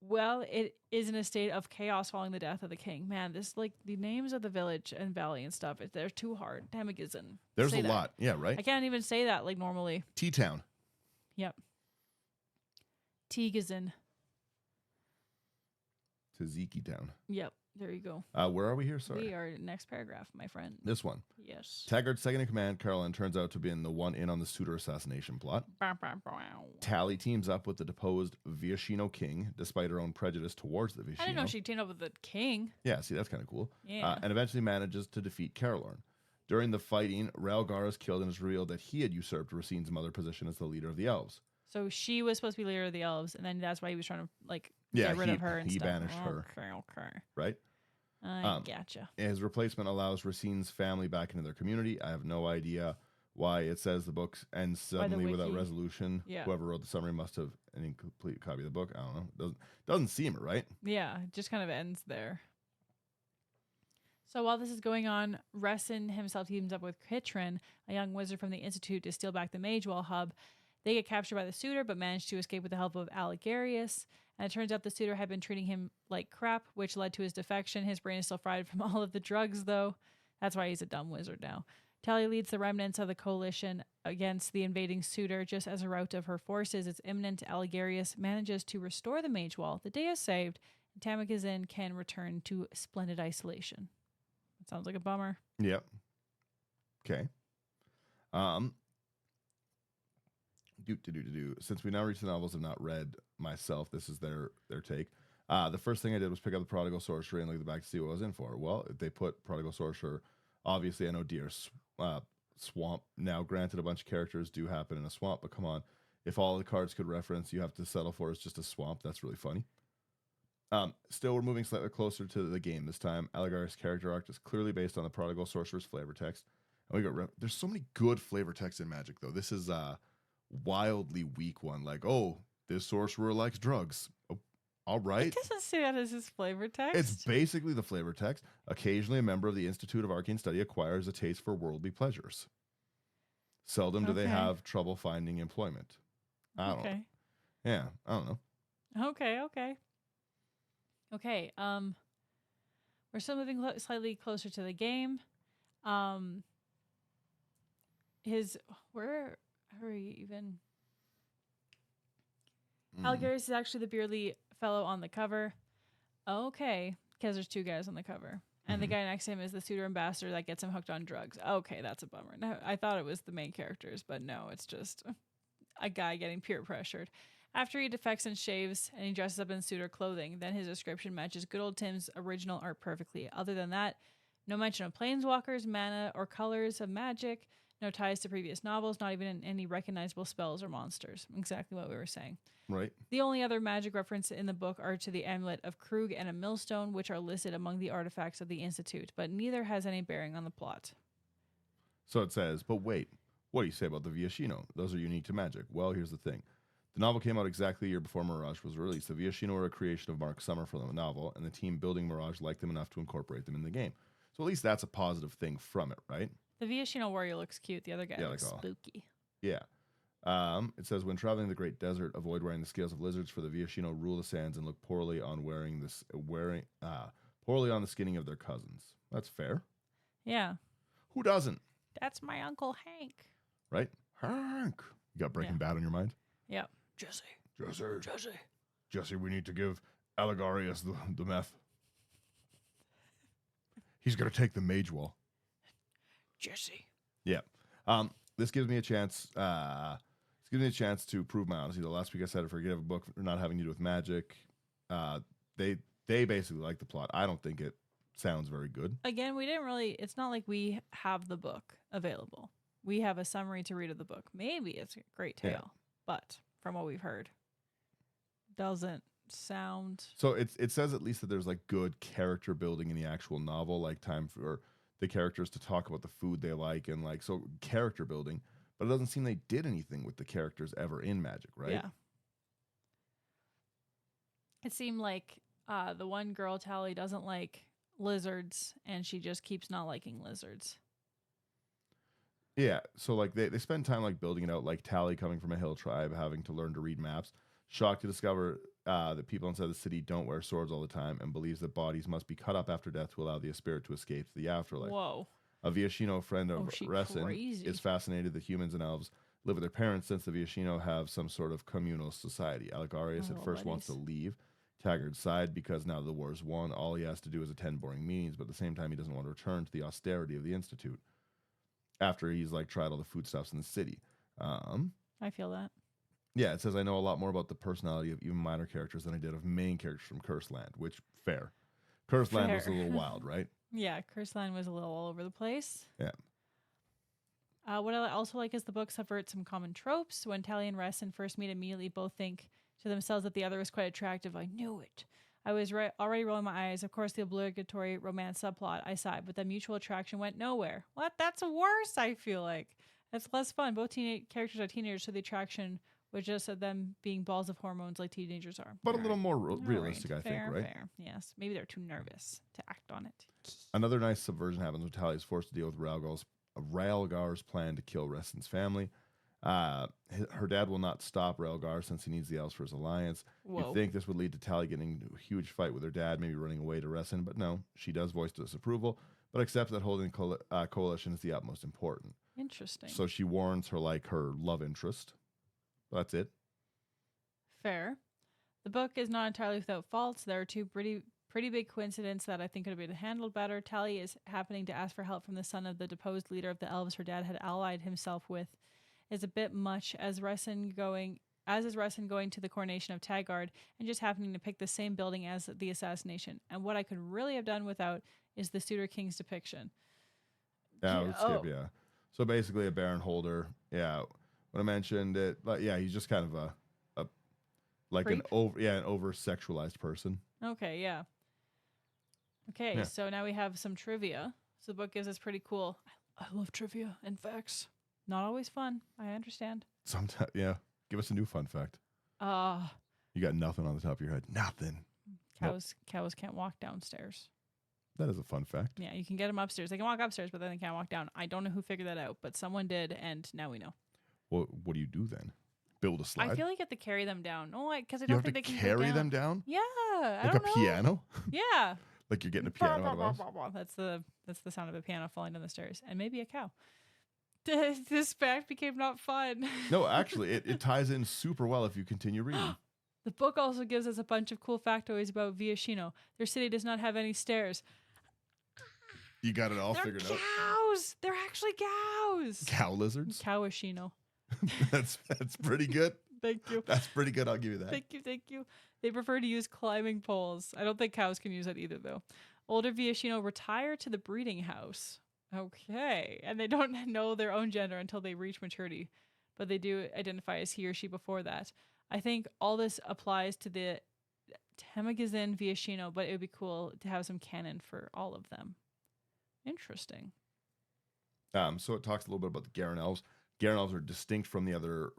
S2: well, it is in a state of chaos following the death of the king. Man, this like the names of the village and valley and stuff, they're too hard. Tamagazin.
S1: There's a lot. Yeah, right?
S2: I can't even say that like normally.
S1: T-Town.
S2: Yep. Tegazin.
S1: Taziki Town.
S2: Yep. There you go.
S1: Where are we here? Sorry.
S2: We are next paragraph, my friend.
S1: This one.
S2: Yes.
S1: Taggart's second in command, Caroline, turns out to be the one in on the Sutor assassination plot.
S2: Bow, bow, bow.
S1: Tally teams up with the deposed Viashino king, despite her own prejudice towards the Viashino.
S2: I didn't know she teamed up with the king.
S1: Yeah, see, that's kind of cool.
S2: Yeah.
S1: And eventually manages to defeat Carolorn. During the fighting, Raelgar is killed and it's revealed that he had usurped Racine's mother position as the leader of the elves.
S2: So she was supposed to be leader of the elves, and then that's why he was trying to get rid of her and
S1: he
S2: stuff.
S1: banished her.
S2: Okay.
S1: Right?
S2: I gotcha.
S1: His replacement allows Racine's family back into their community. I have no idea why it says the book ends suddenly without resolution.
S2: Yeah.
S1: Whoever wrote the summary must have an incomplete copy of the book. I don't know. Doesn't seem it, right?
S2: Yeah, it just kind of ends there. So while this is going on, Ressin himself teams up with Kitrin, a young wizard from the Institute, to steal back the Mage Well hub. They get captured by the Sutor, but manage to escape with the help of Algarius. And it turns out the Sutor had been treating him like crap, which led to his defection. His brain is still fried from all of the drugs, though. That's why he's a dumb wizard now. Tally leads the remnants of the coalition against the invading Sutor. Just as a rout of her forces is imminent, Algarius manages to restore the Mage Wall. The day is saved, and Tamagazin can return to splendid isolation. That sounds like a bummer.
S1: Yep. Okay. Since we now reach the novels I've not read myself, this is their take. The first thing I did was pick up the Prodigal Sorcerer and look at the back to see what I was in for. Well, they put Prodigal Sorcerer, obviously I know deer, swamp. Now, granted, a bunch of characters do happen in a swamp, but come on. If all the cards could reference you have to settle for is just a swamp, that's really funny. Still, we're moving slightly closer to the game this time. Algarius' character arc is clearly based on the Prodigal Sorcerer's flavor text. And we got there's so many good flavor texts in Magic, though. This is wildly weak one, like, oh, this sorcerer likes drugs. Oh, all right.
S2: It doesn't say that as his flavor text.
S1: It's basically the flavor text. Occasionally, a member of the Institute of Arcane Study acquires a taste for worldly pleasures. Seldom do they have trouble finding employment. I don't know. Yeah, I don't know.
S2: Okay. We're still moving slightly closer to the game. Um, his where are we even? Algarius is actually the beardly fellow on the cover. Okay, because there's two guys on the cover. And the guy next to him is the suitor ambassador that gets him hooked on drugs. Okay, that's a bummer. No, I thought it was the main characters, but no, it's just a guy getting peer pressured. After he defects and shaves and he dresses up in suitor clothing, then his description matches good old Tim's original art perfectly. Other than that, no mention of planeswalkers, mana, or colors of magic, no ties to previous novels, not even any recognizable spells or monsters. Exactly what we were saying.
S1: Right.
S2: The only other magic reference in the book are to the amulet of Krug and a millstone, which are listed among the artifacts of the Institute, but neither has any bearing on the plot.
S1: So it says, but wait, what do you say about the Viashino? Those are unique to Magic. Well, here's the thing. The novel came out exactly a year before Mirage was released. The Viashino are a creation of Mark Summer for the novel, and the team building Mirage liked them enough to incorporate them in the game. So at least that's a positive thing from it, right?
S2: The Viashino warrior looks cute. The other guy
S1: Yeah,
S2: looks
S1: like, oh.
S2: spooky.
S1: Yeah. It says, when traveling the Great Desert, avoid wearing the scales of lizards, for the Viashino rule the sands and look poorly on poorly on the skinning of their cousins. That's fair.
S2: Yeah.
S1: Who doesn't?
S2: That's my Uncle Hank.
S1: Right? Hank. You got Breaking Bad on your mind?
S2: Yep. Jesse,
S1: we need to give Allegarius the meth. He's going to take the mage wall.
S2: Jesse.
S1: Yeah. This gives me a chance. To prove my honesty. The last week I said, forget a book for not having to do with magic. They basically like the plot. I don't think it sounds very good.
S2: Again, we didn't really. It's not like we have the book available. We have a summary to read of the book. Maybe it's a great tale, but from what we've heard, doesn't sound.
S1: So it says at least that there's like good character building in the actual novel, like time for the characters to talk about the food they like and like so character building. But it doesn't seem they did anything with the characters ever in Magic, right?
S2: Yeah. It seemed like the one girl, Tally, doesn't like lizards, and she just keeps not liking lizards.
S1: Yeah, so like they spend time like building it out, like Tally coming from a hill tribe, having to learn to read maps, shocked to discover that people inside the city don't wear swords all the time, and believes that bodies must be cut up after death to allow the spirit to escape to the afterlife.
S2: Whoa.
S1: A Viashino friend of Resin
S2: crazy.
S1: is fascinated that humans and elves live with their parents since the Viashino have some sort of communal society. Allegarius at first wants to leave Taggard's side because now the war's won. All he has to do is attend boring meetings, but at the same time he doesn't want to return to the austerity of the Institute after he's like tried all the foodstuffs in the city.
S2: I feel that.
S1: Yeah, it says I know a lot more about the personality of even minor characters than I did of main characters from Cursed Land, which fair. Cursed Land was a little wild, right?
S2: Yeah, Cursed Land was a little all over the place.
S1: Yeah.
S2: What I also like is the book subverts some common tropes. When Tally and Resin first meet, immediately both think to themselves that the other is quite attractive. I knew it. I was already rolling my eyes. Of course, the obligatory romance subplot, I sighed, but the mutual attraction went nowhere. What? That's worse, I feel like. It's less fun. Both characters are teenagers, so the attraction was just of them being balls of hormones like teenagers are.
S1: But a little more realistic, I think, right?
S2: Fair. Yes. Maybe they're too nervous to act on it.
S1: Another nice subversion happens when Tally is forced to deal with Raelgar's plan to kill Resin's family. Her dad will not stop Raelgar since he needs the elves for his alliance.
S2: Whoa.
S1: You'd think this would lead to Tally getting into a huge fight with her dad, maybe running away to Resin, but no, she does voice disapproval, but accepts that holding coalition is the utmost important.
S2: Interesting.
S1: So she warns her love interest. That's it.
S2: Fair. The book is not entirely without faults. There are two pretty big coincidences that I think could have been handled better. Tally is happening to ask for help from the son of the deposed leader of the elves her dad had allied himself with is a bit much, as is Resin going to the coronation of Taggard and just happening to pick the same building as the assassination. And what I could really have done without is the Suitor King's depiction.
S1: Yeah, I would skip, yeah. So basically a Baron Holder, yeah. When I mentioned it, he's just kind of an over sexualized person.
S2: Okay, yeah. Okay, yeah. So now we have some trivia. So the book gives us pretty cool. I love trivia and facts. Not always fun. I understand.
S1: Sometimes, yeah. Give us a new fun fact. You got nothing on the top of your head. Nothing.
S2: Cows can't walk downstairs.
S1: That is a fun fact.
S2: Yeah, you can get them upstairs. They can walk upstairs, but then they can't walk down. I don't know who figured that out, but someone did, and now we know.
S1: Well, what do you do then? Build a slide?
S2: I feel like you have to carry them down. No, because I don't think they can
S1: carry them down?
S2: Yeah,
S1: like a piano?
S2: Yeah.
S1: Like you're getting a piano out of a house.
S2: That's the sound of a piano falling down the stairs, and maybe a cow. This fact became not fun.
S1: No, actually, it ties in super well if you continue reading.
S2: The book also gives us a bunch of cool factoids about Viashino. Their city does not have any stairs.
S1: You got it all
S2: They're
S1: figured
S2: cows.
S1: out.
S2: They're actually cows.
S1: Cow lizards?
S2: Cowashino.
S1: That's pretty good.
S2: Thank you.
S1: That's pretty good. I'll give you that.
S2: Thank you. They prefer to use climbing poles. I don't think cows can use that either, though. Older Viashino retire to the breeding house. Okay. And they don't know their own gender until they reach maturity, but they do identify as he or she before that. I think all this applies to the Temagazin Viashino, but it would be cool to have some canon for all of them. Interesting.
S1: So it talks a little bit about the Garen elves. Garen elves are distinct from the other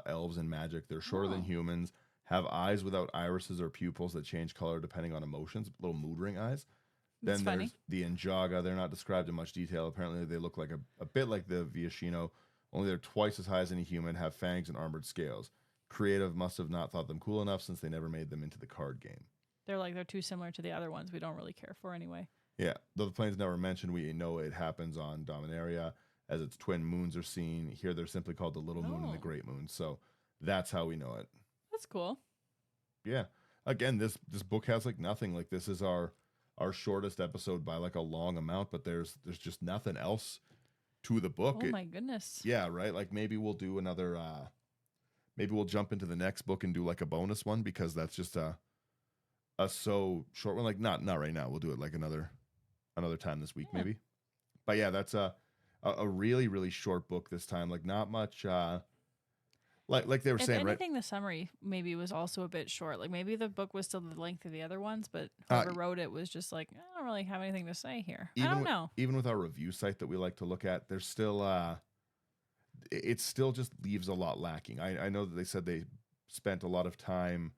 S1: elves in Magic. They're shorter than humans, have eyes without irises or pupils that change color depending on emotions, little mood ring eyes.
S2: That's
S1: Then
S2: funny.
S1: there's the Injaga. They're not described in much detail. Apparently, they look like a bit like the Viashino, only they're twice as high as any human, have fangs and armored scales. Creative must have not thought them cool enough since they never made them into the card game.
S2: They're too similar to the other ones we don't really care for anyway.
S1: Yeah, though the plane's never mentioned, we know it happens on Dominaria as its twin moons are seen. Here they're simply called the Little Moon and the Great Moon. So that's how we know it.
S2: That's cool.
S1: Yeah. Again, this book has like nothing. Like this is our shortest episode by like a long amount, but there's just nothing else to the book.
S2: Oh my goodness.
S1: Yeah, right. Like maybe we'll do another maybe we'll jump into the next book and do like a bonus one because that's just a so short one. Like not right now. We'll do it like another time this week maybe. But yeah, that's a really, really short book this time. Like not much like they were saying, right?
S2: I think the summary maybe was also a bit short. Like maybe the book was still the length of the other ones, but whoever wrote it was just like, I don't really have anything to say here. I don't know.
S1: Even with our review site that we like to look at, there's still it still just leaves a lot lacking. I know that they said they spent a lot of time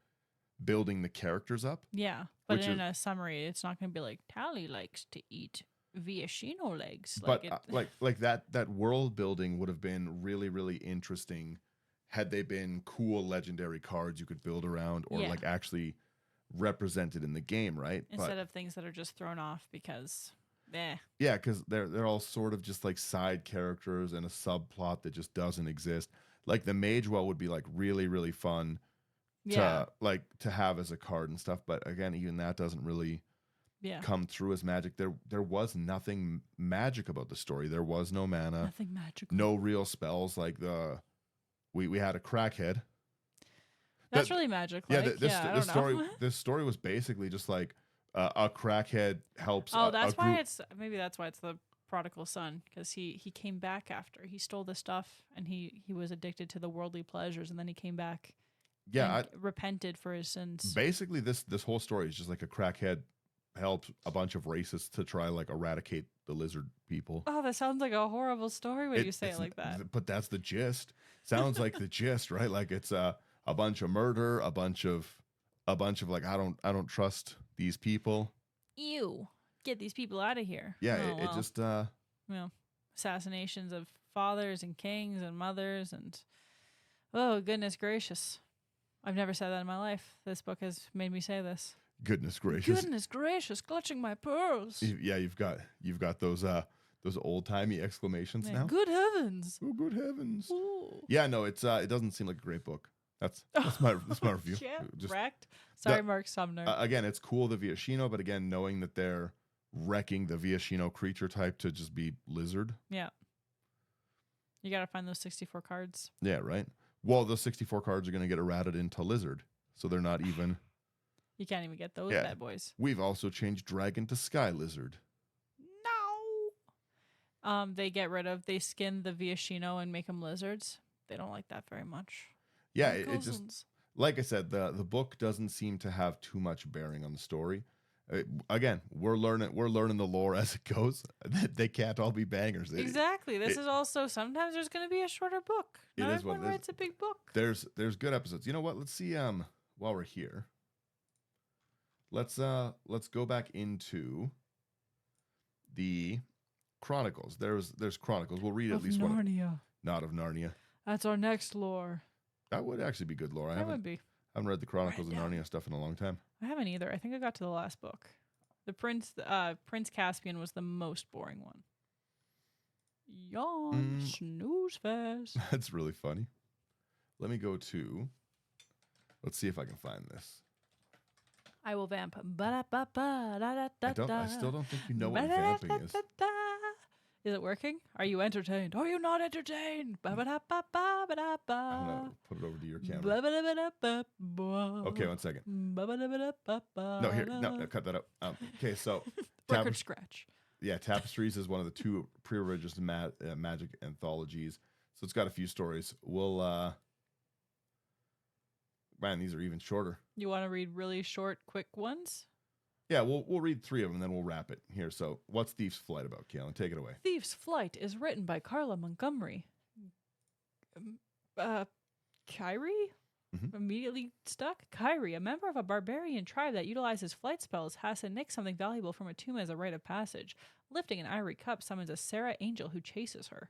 S1: building the characters up.
S2: Yeah, but in a summary, it's not going to be like Tally likes to eat Viashino legs.
S1: But like that world building would have been really, really interesting had they been cool legendary cards you could build around or like actually represented in the game, right?
S2: Instead of things that are just thrown off because
S1: yeah, because they're all sort of just like side characters and a subplot that just doesn't exist. Like the Mage Well would be like really, really fun to have as a card and stuff. But again, even that doesn't really come through as magic. There was nothing magic about the story. There was no mana.
S2: Nothing magical.
S1: No real spells. Like we had a crackhead.
S2: That's really magic.
S1: This story was basically just like a crackhead helps.
S2: Oh, that's why it's the prodigal son, because he came back after he stole the stuff and he was addicted to the worldly pleasures, and then he came back. Yeah, repented for his sins.
S1: Basically, this whole story is just like a crackhead helps a bunch of racists to try like eradicate the lizard people.
S2: Oh, that sounds like a horrible story when you say it like that.
S1: But that's the gist. Sounds like the gist, right? Like it's a bunch of murder, a bunch of like I don't trust these people.
S2: Ew. Get these people out of here.
S1: Yeah, it just
S2: assassinations of fathers and kings and mothers and oh goodness gracious. I've never said that in my life. This book has made me say this.
S1: Goodness gracious.
S2: Goodness gracious, clutching my pearls.
S1: Yeah, you've got those old-timey exclamations now.
S2: Good heavens.
S1: Oh, good heavens.
S2: Ooh.
S1: Yeah, no, it doesn't seem like a great book. That's my review.
S2: Just wrecked. Sorry, Mark Sumner.
S1: Again, it's cool the Viashino, but again, knowing that they're wrecking the Viashino creature type to just be lizard.
S2: Yeah. You got to find those 64 cards.
S1: Yeah, right. Well, those 64 cards are going to get errated into lizard, so they're not even.
S2: You can't even get those bad boys.
S1: We've also changed dragon to sky lizard.
S2: No. They skin the Viashino and make them lizards. They don't like that very much.
S1: Yeah, it just, like I said, the book doesn't seem to have too much bearing on the story. Again, we're learning the lore as it goes. They can't all be bangers.
S2: Exactly. This is also sometimes there's going to be a shorter book. Not everyone writes a big book.
S1: There's good episodes. You know what? Let's see. While we're here, let's go back into the Chronicles. There's Chronicles. We'll read at least
S2: Narnia.
S1: one. Not of Narnia.
S2: That's our next lore.
S1: That would actually be good lore. I haven't read the Chronicles of Narnia stuff in a long time.
S2: I haven't either. I think I got to the last book. The Prince Caspian was the most boring one. Yawn, snooze fest.
S1: That's really funny. Let me go to. Let's see if I can find this.
S2: I will vamp. I
S1: still don't think you know what vamping is.
S2: Is it working? Are you entertained? Are you not entertained?
S1: I'm gonna put it over to your camera. Okay, 1 second. No, here. No, cut that out. Okay, so
S2: record scratch.
S1: Yeah, Tapestries is one of the 2 pre-religious magic anthologies. So it's got a few stories. We'll man, these are even shorter.
S2: You want to read really short, quick ones?
S1: Yeah, we'll read 3 of them, and then we'll wrap it here. So, what's Thief's Flight about, Kailyn? Take it away.
S2: Thief's Flight is written by Carla Montgomery. Kyrie? Immediately stuck? Kyrie, a member of a barbarian tribe that utilizes flight spells, has to nick something valuable from a tomb as a rite of passage. Lifting an ivory cup summons a Sarah angel who chases her.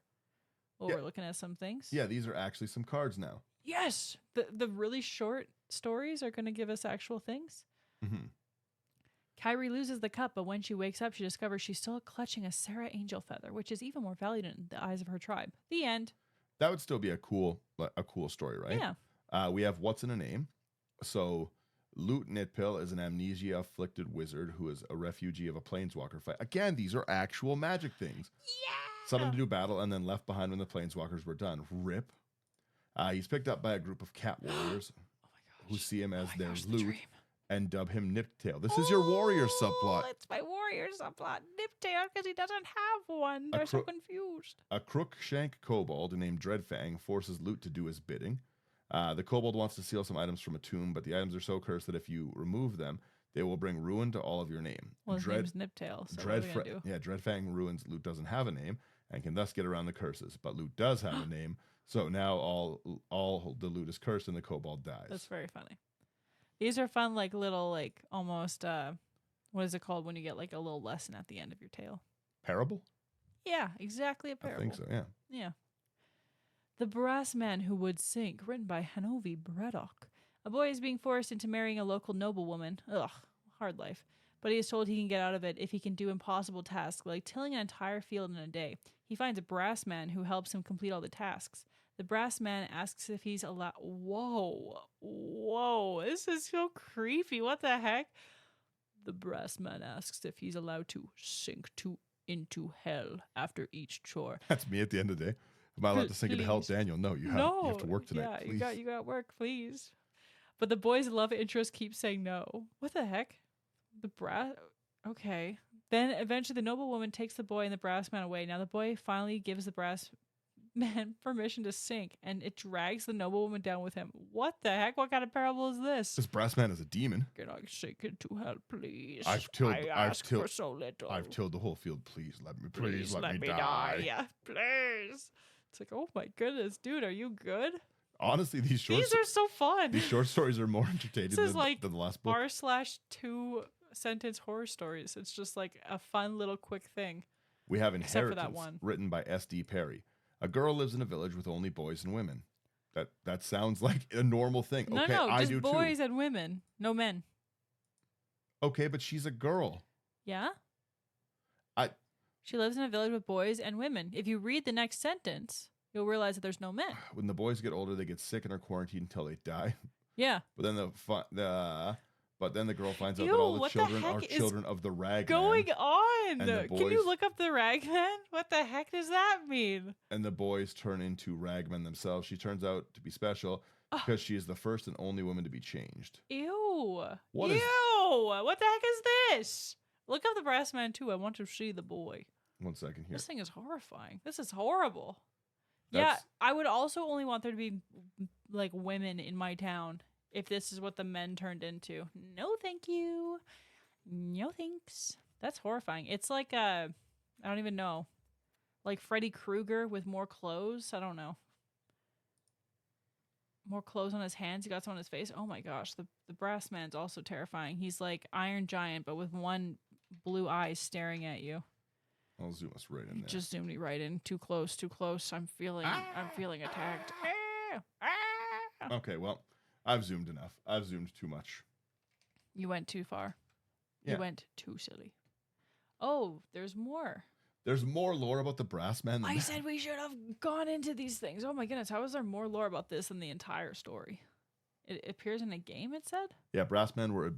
S2: Oh, yeah. We're looking at some things.
S1: Yeah, these are actually some cards now.
S2: Yes! The really short stories are going to give us actual things.
S1: Mm-hmm.
S2: Kyrie loses the cup, but when she wakes up, she discovers she's still clutching a Sarah angel feather, which is even more valued in the eyes of her tribe. The end.
S1: That would still be a cool story, right?
S2: Yeah.
S1: We have What's in a Name. So, Loot Niptail is an amnesia-afflicted wizard who is a refugee of a planeswalker fight. Again, these are actual magic things.
S2: Yeah!
S1: Summoned to do battle and then left behind when the planeswalkers were done. Rip. He's picked up by a group of cat warriors who see him as their loot and dub him Niptail. This is your warrior subplot.
S2: It's my warrior subplot. Niptail, because he doesn't have one. They're so confused.
S1: A Crookshank kobold named Dreadfang forces Loot to do his bidding. The kobold wants to steal some items from a tomb, but the items are so cursed that if you remove them, they will bring ruin to all of your name.
S2: Well, his name's Niptail, so what are we gonna do?
S1: Yeah, Dreadfang ruins Loot doesn't have a name and can thus get around the curses. But Loot does have a name, so now all the Loot is cursed and the kobold dies.
S2: That's very funny. These are fun, like little, like almost, what is it called when you get like a little lesson at the end of your tale?
S1: Parable?
S2: Yeah, exactly a parable.
S1: I think so, yeah.
S2: Yeah. The Brass Man Who Would Sink, written by Hanovi Braddock. A boy is being forced into marrying a local noblewoman. Ugh, hard life. But he is told he can get out of it if he can do impossible tasks, like tilling an entire field in a day. He finds a brass man who helps him complete all the tasks. The brass man asks if he's allowed... Whoa, this is so creepy. What the heck? The brass man asks if he's allowed to sink into hell after each chore.
S1: That's me at the end of the day. Am I allowed to sink into hell, Daniel? No, you have to work tonight.
S2: Yeah,
S1: please.
S2: you got work, please. But the boy's love interest keeps saying no. What the heck? The brass... Okay. Then eventually the noblewoman takes the boy and the brass man away. Now the boy finally gives the brass man permission to sink, and it drags the noblewoman down with him. What the heck? What kind of parable is this?
S1: This brass man is a demon.
S2: Can I sink into hell, please?
S1: I've tilled
S2: for so little.
S1: I've tilled the whole field. Please let me die.
S2: Yeah, please. It's like, oh my goodness, dude, are you good?
S1: Honestly, these
S2: are so fun.
S1: These short stories are more entertaining than the last book.
S2: r/2 sentence horror stories. It's just like a fun little quick thing.
S1: We have Inheritance, written by S.D. Perry. A girl lives in a village with only boys and women. That sounds like a normal thing.
S2: No,
S1: okay,
S2: just
S1: I do
S2: boys
S1: too.
S2: and women, no men.
S1: Okay, but she's a girl.
S2: Yeah? She lives in a village with boys and women. If you read the next sentence, you'll realize that there's no men.
S1: When the boys get older, they get sick and are quarantined until they die.
S2: Yeah.
S1: But then the girl finds out that all the children are children of the rag
S2: going
S1: man.
S2: On? Can you look up the rag man? What the heck does that mean?
S1: And the boys turn into ragmen themselves. She turns out to be special because she is the first and only woman to be changed.
S2: Ew. What the heck is this? Look up the brass man too. I want to see the boy.
S1: 1 second here.
S2: This thing is horrifying. This is horrible. Yeah, I would also only want there to be like women in my town if this is what the men turned into. No, thank you. No, thanks. That's horrifying. It's like I don't even know. Like Freddy Krueger with more clothes. I don't know. More clothes on his hands. He got some on his face. Oh my gosh. The brass man's also terrifying. He's like Iron Giant, but with one blue eye staring at you.
S1: I'll zoom us right in there.
S2: Just zoomed me right in. Too close. I'm feeling attacked.
S1: Okay, well, I've zoomed enough. I've zoomed too much.
S2: You went too far. He
S1: Yeah.
S2: went too silly. Oh, there's more.
S1: There's more lore about the brass man than
S2: I
S1: that.
S2: said we should have gone into these things. Oh my goodness, how is there more lore about this than the entire story? It appears in a game, it said?
S1: Yeah, brass men were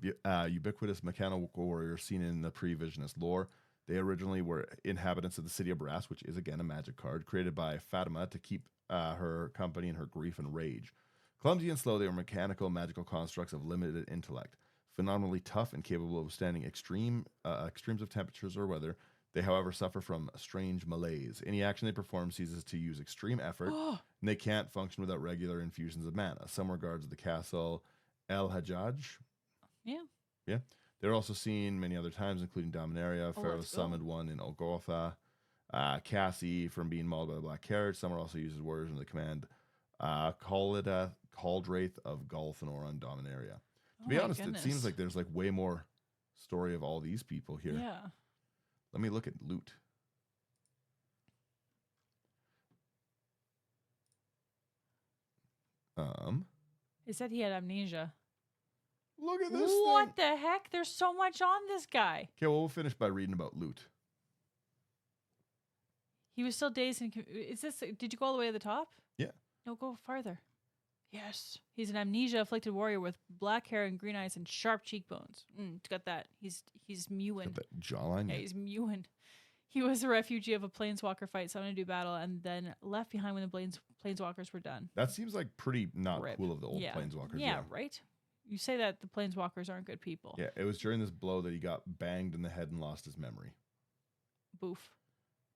S1: ubiquitous mechanical warriors seen in the pre-visionist lore. They originally were inhabitants of the city of Brass, which is again a magic card created by Fatima to keep her company in her grief and rage. Clumsy and slow, they were mechanical, magical constructs of limited intellect. Phenomenally tough and capable of withstanding extremes of temperatures or weather, they, however, suffer from a strange malaise. Any action they perform ceases to use extreme effort, and they can't function without regular infusions of mana. Some regards of the castle El Hajjaj.
S2: Yeah.
S1: Yeah. They're also seen many other times, including Dominaria.
S2: Oh,
S1: Pharaoh
S2: let's go.
S1: summoned one in Olgotha. Cassie from being mauled by the Black Carriage. Some are also used as warriors under the command. Caldraith of Golthanor on Dominaria. To be
S2: my
S1: honest,
S2: goodness.
S1: it seems like there's like way more story of all these people here.
S2: Yeah.
S1: Let me look at loot.
S2: It said he had amnesia.
S1: Look at this
S2: What
S1: thing.
S2: the heck? There's so much on this guy.
S1: Okay, well, we'll finish by reading about loot.
S2: He was still dazed and is this? Did you go all the way to the top?
S1: Yeah.
S2: No, go farther. Yes. He's an amnesia-afflicted warrior with black hair and green eyes and sharp cheekbones. Got that. He's mewing.
S1: Got that jawline.
S2: Yeah, he's mewing. He was a refugee of a planeswalker fight, summoned to do battle, and then left behind when the planeswalkers were done.
S1: That seems like pretty not
S2: Rip.
S1: cool of the old
S2: Yeah.
S1: planeswalkers.
S2: Yeah, right? You say that the planeswalkers aren't good people.
S1: Yeah, it was during this blow that he got banged in the head and lost his memory.
S2: Boof.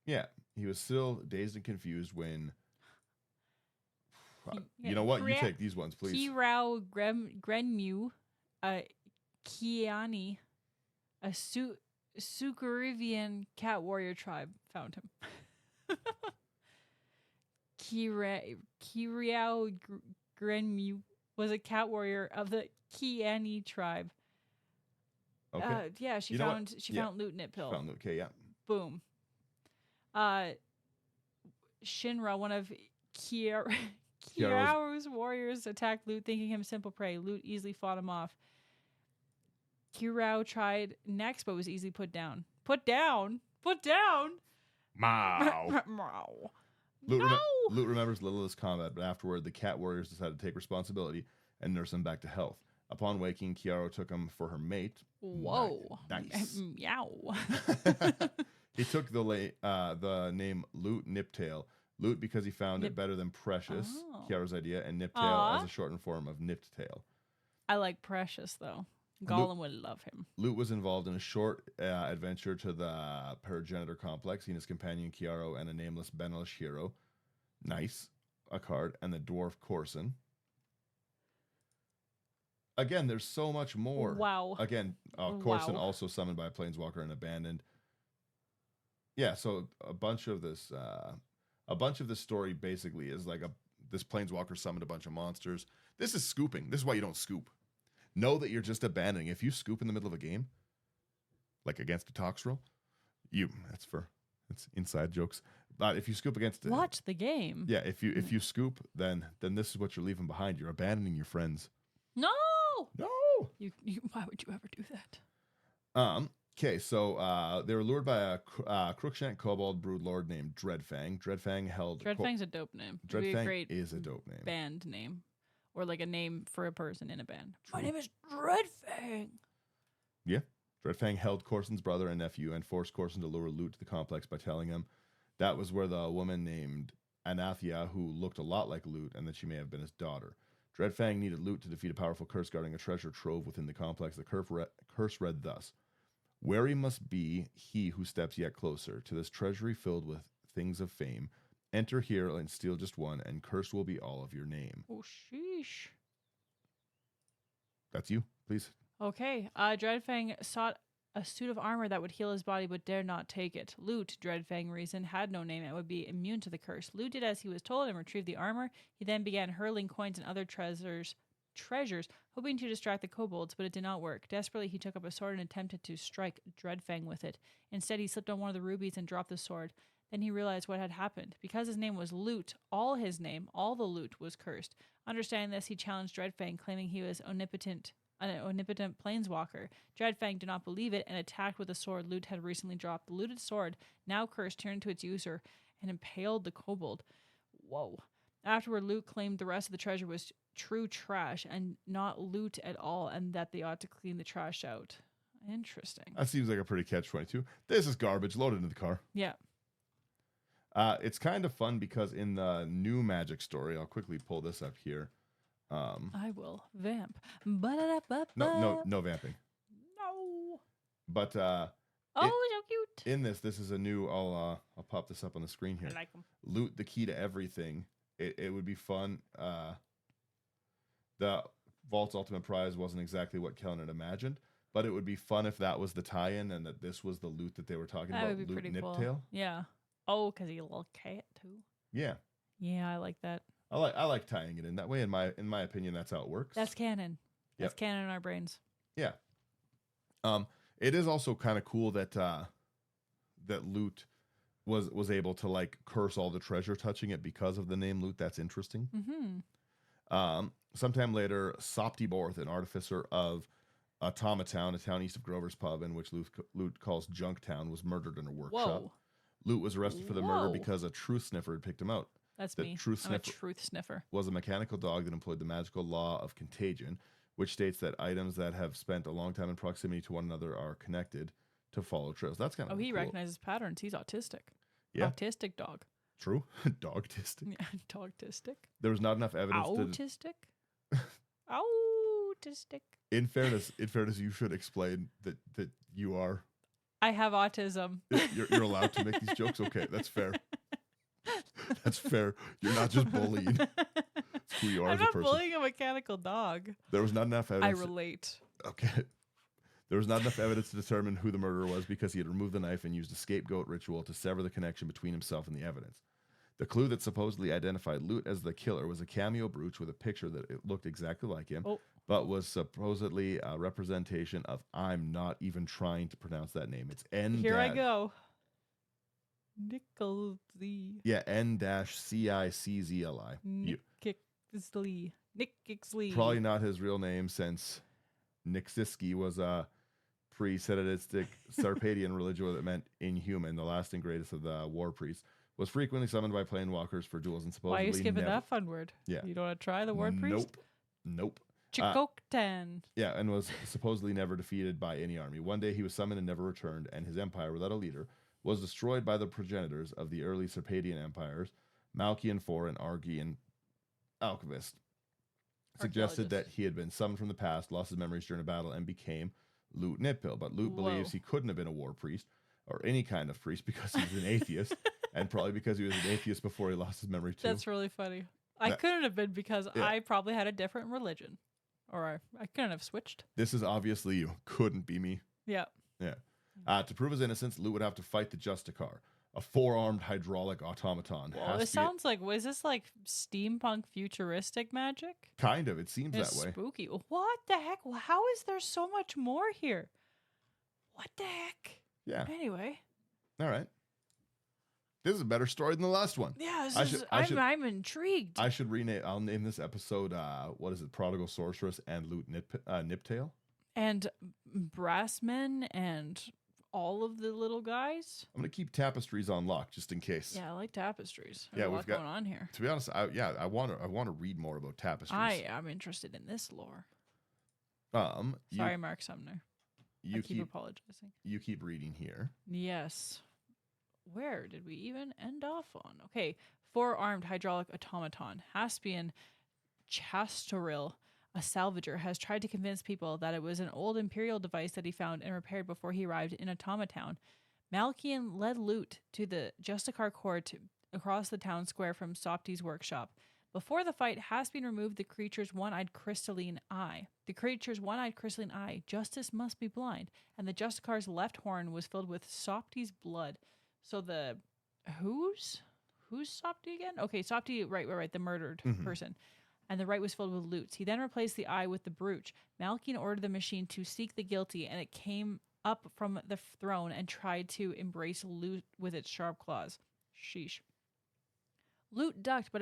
S1: Yeah, he was still dazed and confused when.
S2: Yeah,
S1: You know what? You take these ones, please.
S2: Kirao Grenmu, Kiani, a Sukarivian cat warrior tribe found him. Kirao Grenmu was a cat warrior of the Kiani tribe.
S1: Okay.
S2: Yeah, she
S1: You know
S2: found
S1: what?
S2: she
S1: Yeah.
S2: found Loot Niptail.
S1: Found, okay, yeah.
S2: Boom. Shinra, one of Kirao's warriors, attacked Loot, thinking him simple prey. Loot easily fought him off. Kirao tried next, but was easily put down. Put down? Put down?
S1: Mow.
S2: Mow.
S1: Loot,
S2: No!
S1: Loot remembers little of this combat, but afterward, the cat warriors decided to take responsibility and nurse him back to health. Upon waking, Kiaro took him for her mate.
S2: Whoa.
S1: Nice.
S2: Meow.
S1: He took the name Loot Niptail. Loot because he found it better than Precious,
S2: Oh.
S1: Kiara's idea, and Niptail
S2: Aw.
S1: as a shortened form of Nipped Tail.
S2: I like Precious, though. Gollum would love him.
S1: Loot was involved in a short adventure to the Perigenitor complex. He and his companion Kiaro and a nameless Benelish hero. Nice. A card. And the dwarf Corson. Again, there's so much more.
S2: Wow.
S1: Again, Corson
S2: Wow.
S1: also summoned by a planeswalker and abandoned. Yeah, so a bunch of this story basically is like this planeswalker summoned a bunch of monsters. This is scooping. This is why you don't scoop. Know that you're just abandoning. If you scoop in the middle of a game, like against a Toxrill, it's inside jokes. But if you scoop against
S2: Watch the game.
S1: yeah, if you scoop, then this is what you're leaving behind. You're abandoning your friends.
S2: No.
S1: No.
S2: You why would you ever do that?
S1: Okay, so they were lured by a Crookshank Kobold broodlord named Dreadfang. Dreadfang held
S2: Dreadfang's a dope name. It'd be a
S1: Dreadfang
S2: great
S1: is a dope name.
S2: band name. Or like a name for a person in a band. My name is Dreadfang.
S1: Yeah. Dreadfang held Corson's brother and nephew and forced Corson to lure Loot to the complex by telling him that was where the woman named Anathia, who looked a lot like Loot, and that she may have been his daughter. Dreadfang needed Loot to defeat a powerful curse guarding a treasure trove within the complex. The curse read thus: "Wary must be he who steps yet closer to this treasury filled with things of fame. Enter here and steal just one, and cursed will be all of your name."
S2: Oh, sheesh.
S1: That's you, please.
S2: Okay. Dreadfang sought a suit of armor that would heal his body but dared not take it. Loot, Dreadfang reasoned, had no name and would be immune to the curse. Loot did as he was told and retrieved the armor. He then began hurling coins and other treasures, hoping to distract the kobolds, but it did not work. Desperately, he took up a sword and attempted to strike Dreadfang with it. Instead, he slipped on one of the rubies and dropped the sword. Then he realized what had happened. Because his name was Loot, all the loot was cursed. Understanding this, he challenged Dreadfang, claiming he was omnipotent an omnipotent planeswalker. Dreadfang did not believe it and attacked with a sword Loot had recently dropped. The looted sword, now cursed, turned to its user and impaled the kobold. Whoa. Afterward, Loot claimed the rest of the treasure was true trash and not loot at all, and that they ought to clean the trash out. Interesting.
S1: That seems like a pretty catch-22. This is garbage. Load it into the car.
S2: Yeah.
S1: It's kind of fun because in the new Magic story, I'll quickly pull this up here.
S2: I will vamp.
S1: No vamping.
S2: No.
S1: But
S2: Oh, so cute.
S1: in this is a new. I'll pop this up on the screen here.
S2: I like them.
S1: Loot the key to everything. It would be fun. The Vault's ultimate prize wasn't exactly what Kailyn had imagined, but it would be fun if that was the tie-in and that this was the loot that they were talking
S2: That
S1: about.
S2: would be
S1: Loot
S2: pretty
S1: Niptail.
S2: cool. Yeah. Oh, because he's a little cat too.
S1: Yeah.
S2: Yeah, I like that.
S1: I like tying it in that way. In my opinion, that's how it works.
S2: That's canon. That's
S1: Yep.
S2: canon in our brains.
S1: Yeah. It is also kind of cool that that Loot was able to like curse all the treasure touching it because of the name Loot. That's interesting.
S2: Mm-hmm.
S1: Sometime later, Sopti Borth, an artificer of Automatown, a town east of Grover's Pub, in which Loot calls Junktown, was murdered in a workshop.
S2: Whoa.
S1: Loot was arrested for the murder
S2: Whoa.
S1: because a truth sniffer had picked him out.
S2: That's
S1: The
S2: me.
S1: truth
S2: I'm a
S1: sniffer
S2: truth sniffer.
S1: was a mechanical dog that employed the magical law of contagion, which states that items that have spent a long time in proximity to one another are connected to follow trails. That's kind of
S2: Oh, he
S1: cool.
S2: recognizes patterns. He's autistic.
S1: Yeah.
S2: Autistic dog.
S1: True. Dogtistic.
S2: Yeah, dogtistic.
S1: There was not enough evidence
S2: Autistic. Autistic.
S1: In fairness, you should explain that you are
S2: I have autism.
S1: you're allowed to make these jokes. Okay, that's fair. That's fair. You're not just bullying. It's who you are
S2: I'm
S1: as a
S2: not
S1: person.
S2: bullying a mechanical dog.
S1: There was not enough
S2: I
S1: evidence.
S2: relate.
S1: Okay. There was not enough evidence to determine who the murderer was because he had removed the knife and used a scapegoat ritual to sever the connection between himself and the evidence. The clue that supposedly identified Loot as the killer was a cameo brooch with a picture that it looked exactly like him, but was supposedly a representation of, I'm not even trying to pronounce that name. It's N.
S2: Here I go. Nicholsy.
S1: Yeah, N-CICZLI.
S2: Nick Kixley. Nick Kixley.
S1: Probably not his real name, since Nixiski was a pre-Sedetistic Sarpadian religion that meant inhuman, the last and greatest of the war priests. Was frequently summoned by planewalkers for duels and supposedly
S2: Why are you skipping
S1: never...
S2: that fun word?
S1: Yeah.
S2: You don't want to try the word priest?
S1: Nope.
S2: Chikoktan.
S1: Yeah, and was supposedly never defeated by any army. One day he was summoned and never returned, and his empire, without a leader, was destroyed by the progenitors of the early Sarpadian empires, Malkian IV and Argian Alchemist. Suggested that he had been summoned from the past, lost his memories during a battle, and became Loot Niptail. But Loot believes he couldn't have been a war priest or any kind of priest because he was an atheist, and probably because he was an atheist before he lost his memory too.
S2: That's really funny. I couldn't have been because I probably had a different religion. Or I couldn't have switched.
S1: This is obviously you. Couldn't be me.
S2: Yeah.
S1: Yeah. To prove his innocence, Loot would have to fight the Justicar, a four-armed hydraulic automaton.
S2: Well, it sounds like, was this like steampunk futuristic magic?
S1: Kind of. It seems
S2: It's
S1: that way.
S2: spooky. What the heck? How is there so much more here? What the heck?
S1: Yeah.
S2: Anyway.
S1: All right. This is a better story than the last one.
S2: Yeah, I'm intrigued.
S1: I should rename. I'll name this episode. What is it? Prodigal Sorceress and Loot Niptail.
S2: And Brassmen and all of the little guys.
S1: I'm gonna keep tapestries on lock just in case.
S2: Yeah, I like tapestries.
S1: Yeah,
S2: There's a
S1: we've
S2: lot
S1: got
S2: going on here.
S1: To be honest, I want to read more about tapestries.
S2: I am interested in this lore.
S1: Sorry,
S2: Mark Sumner.
S1: You
S2: I keep apologizing.
S1: You keep reading here.
S2: Yes. Where did we even end off on? Okay. Four-armed hydraulic automaton, Haspian Chastoril, a salvager, has tried to convince people that it was an old imperial device that he found and repaired before he arrived in Automatown. Malkian led Loot to the Justicar court across the town square from Sopti's workshop. Before the fight, Haspian removed the creature's one-eyed crystalline eye. The creature's one-eyed crystalline eye, Justice must be blind, and the Justicar's left horn was filled with Sopti's blood. So the who's Sopti again? Okay, Sopti, right, the murdered person. And the right was filled with loots. He then replaced the eye with the brooch. Malkian ordered the machine to seek the guilty, and it came up from the throne and tried to embrace Loot with its sharp claws. Sheesh. Loot ducked, but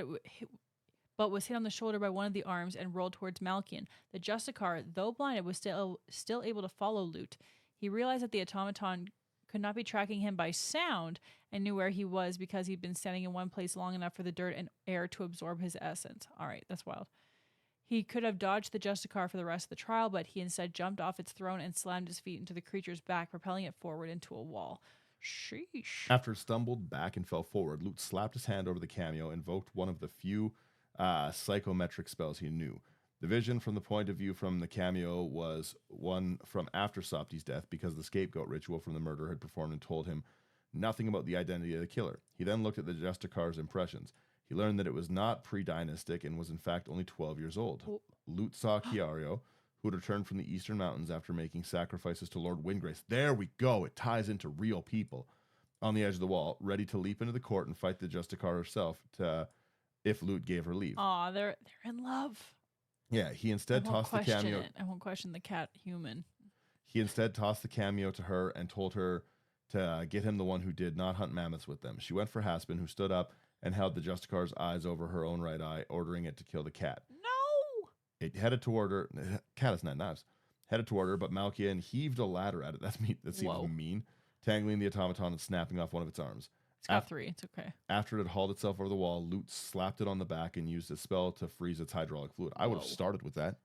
S2: but was hit on the shoulder by one of the arms and rolled towards Malkian. The Justicar, though blinded, was still able to follow Loot. He realized that the automaton could not be tracking him by sound and knew where he was because he'd been standing in one place long enough for the dirt and air to absorb his essence. All right, that's wild. He could have dodged the Justicar for the rest of the trial, but he instead jumped off its throne and slammed his feet into the creature's back, propelling it forward into a wall. Sheesh.
S1: After it stumbled back and fell forward, Loot slapped his hand over the cameo, invoked one of the few psychometric spells he knew. The vision from the point of view from the cameo was one from after Sopti's death, because the scapegoat ritual from the murderer had performed and told him nothing about the identity of the killer. He then looked at the Justicar's impressions. He learned that it was not pre-dynastic and was in fact only 12 years old. Loot saw Kiario, who had returned from the eastern mountains after making sacrifices to Lord Windgrace. There we go. It ties into real people. On the edge of the wall, ready to leap into the court and fight the Justicar herself if Loot gave her leave.
S2: Aw, they're in love.
S1: Yeah, he instead tossed the cameo.
S2: I won't question the cat human.
S1: He instead tossed the cameo to her and told her to get him the one who did not hunt mammoths with them. She went for Haspin, who stood up and held the Justicar's eyes over her own right eye, ordering it to kill the cat.
S2: No!
S1: It headed toward her. Cat is not knives. Headed toward her, but Malkian heaved a ladder at it. That's mean. That seems mean. Tangling the automaton and snapping off one of its arms.
S2: It's got 3. It's okay.
S1: After it had hauled itself over the wall, Loot slapped it on the back and used a spell to freeze its hydraulic fluid. I would have started with that.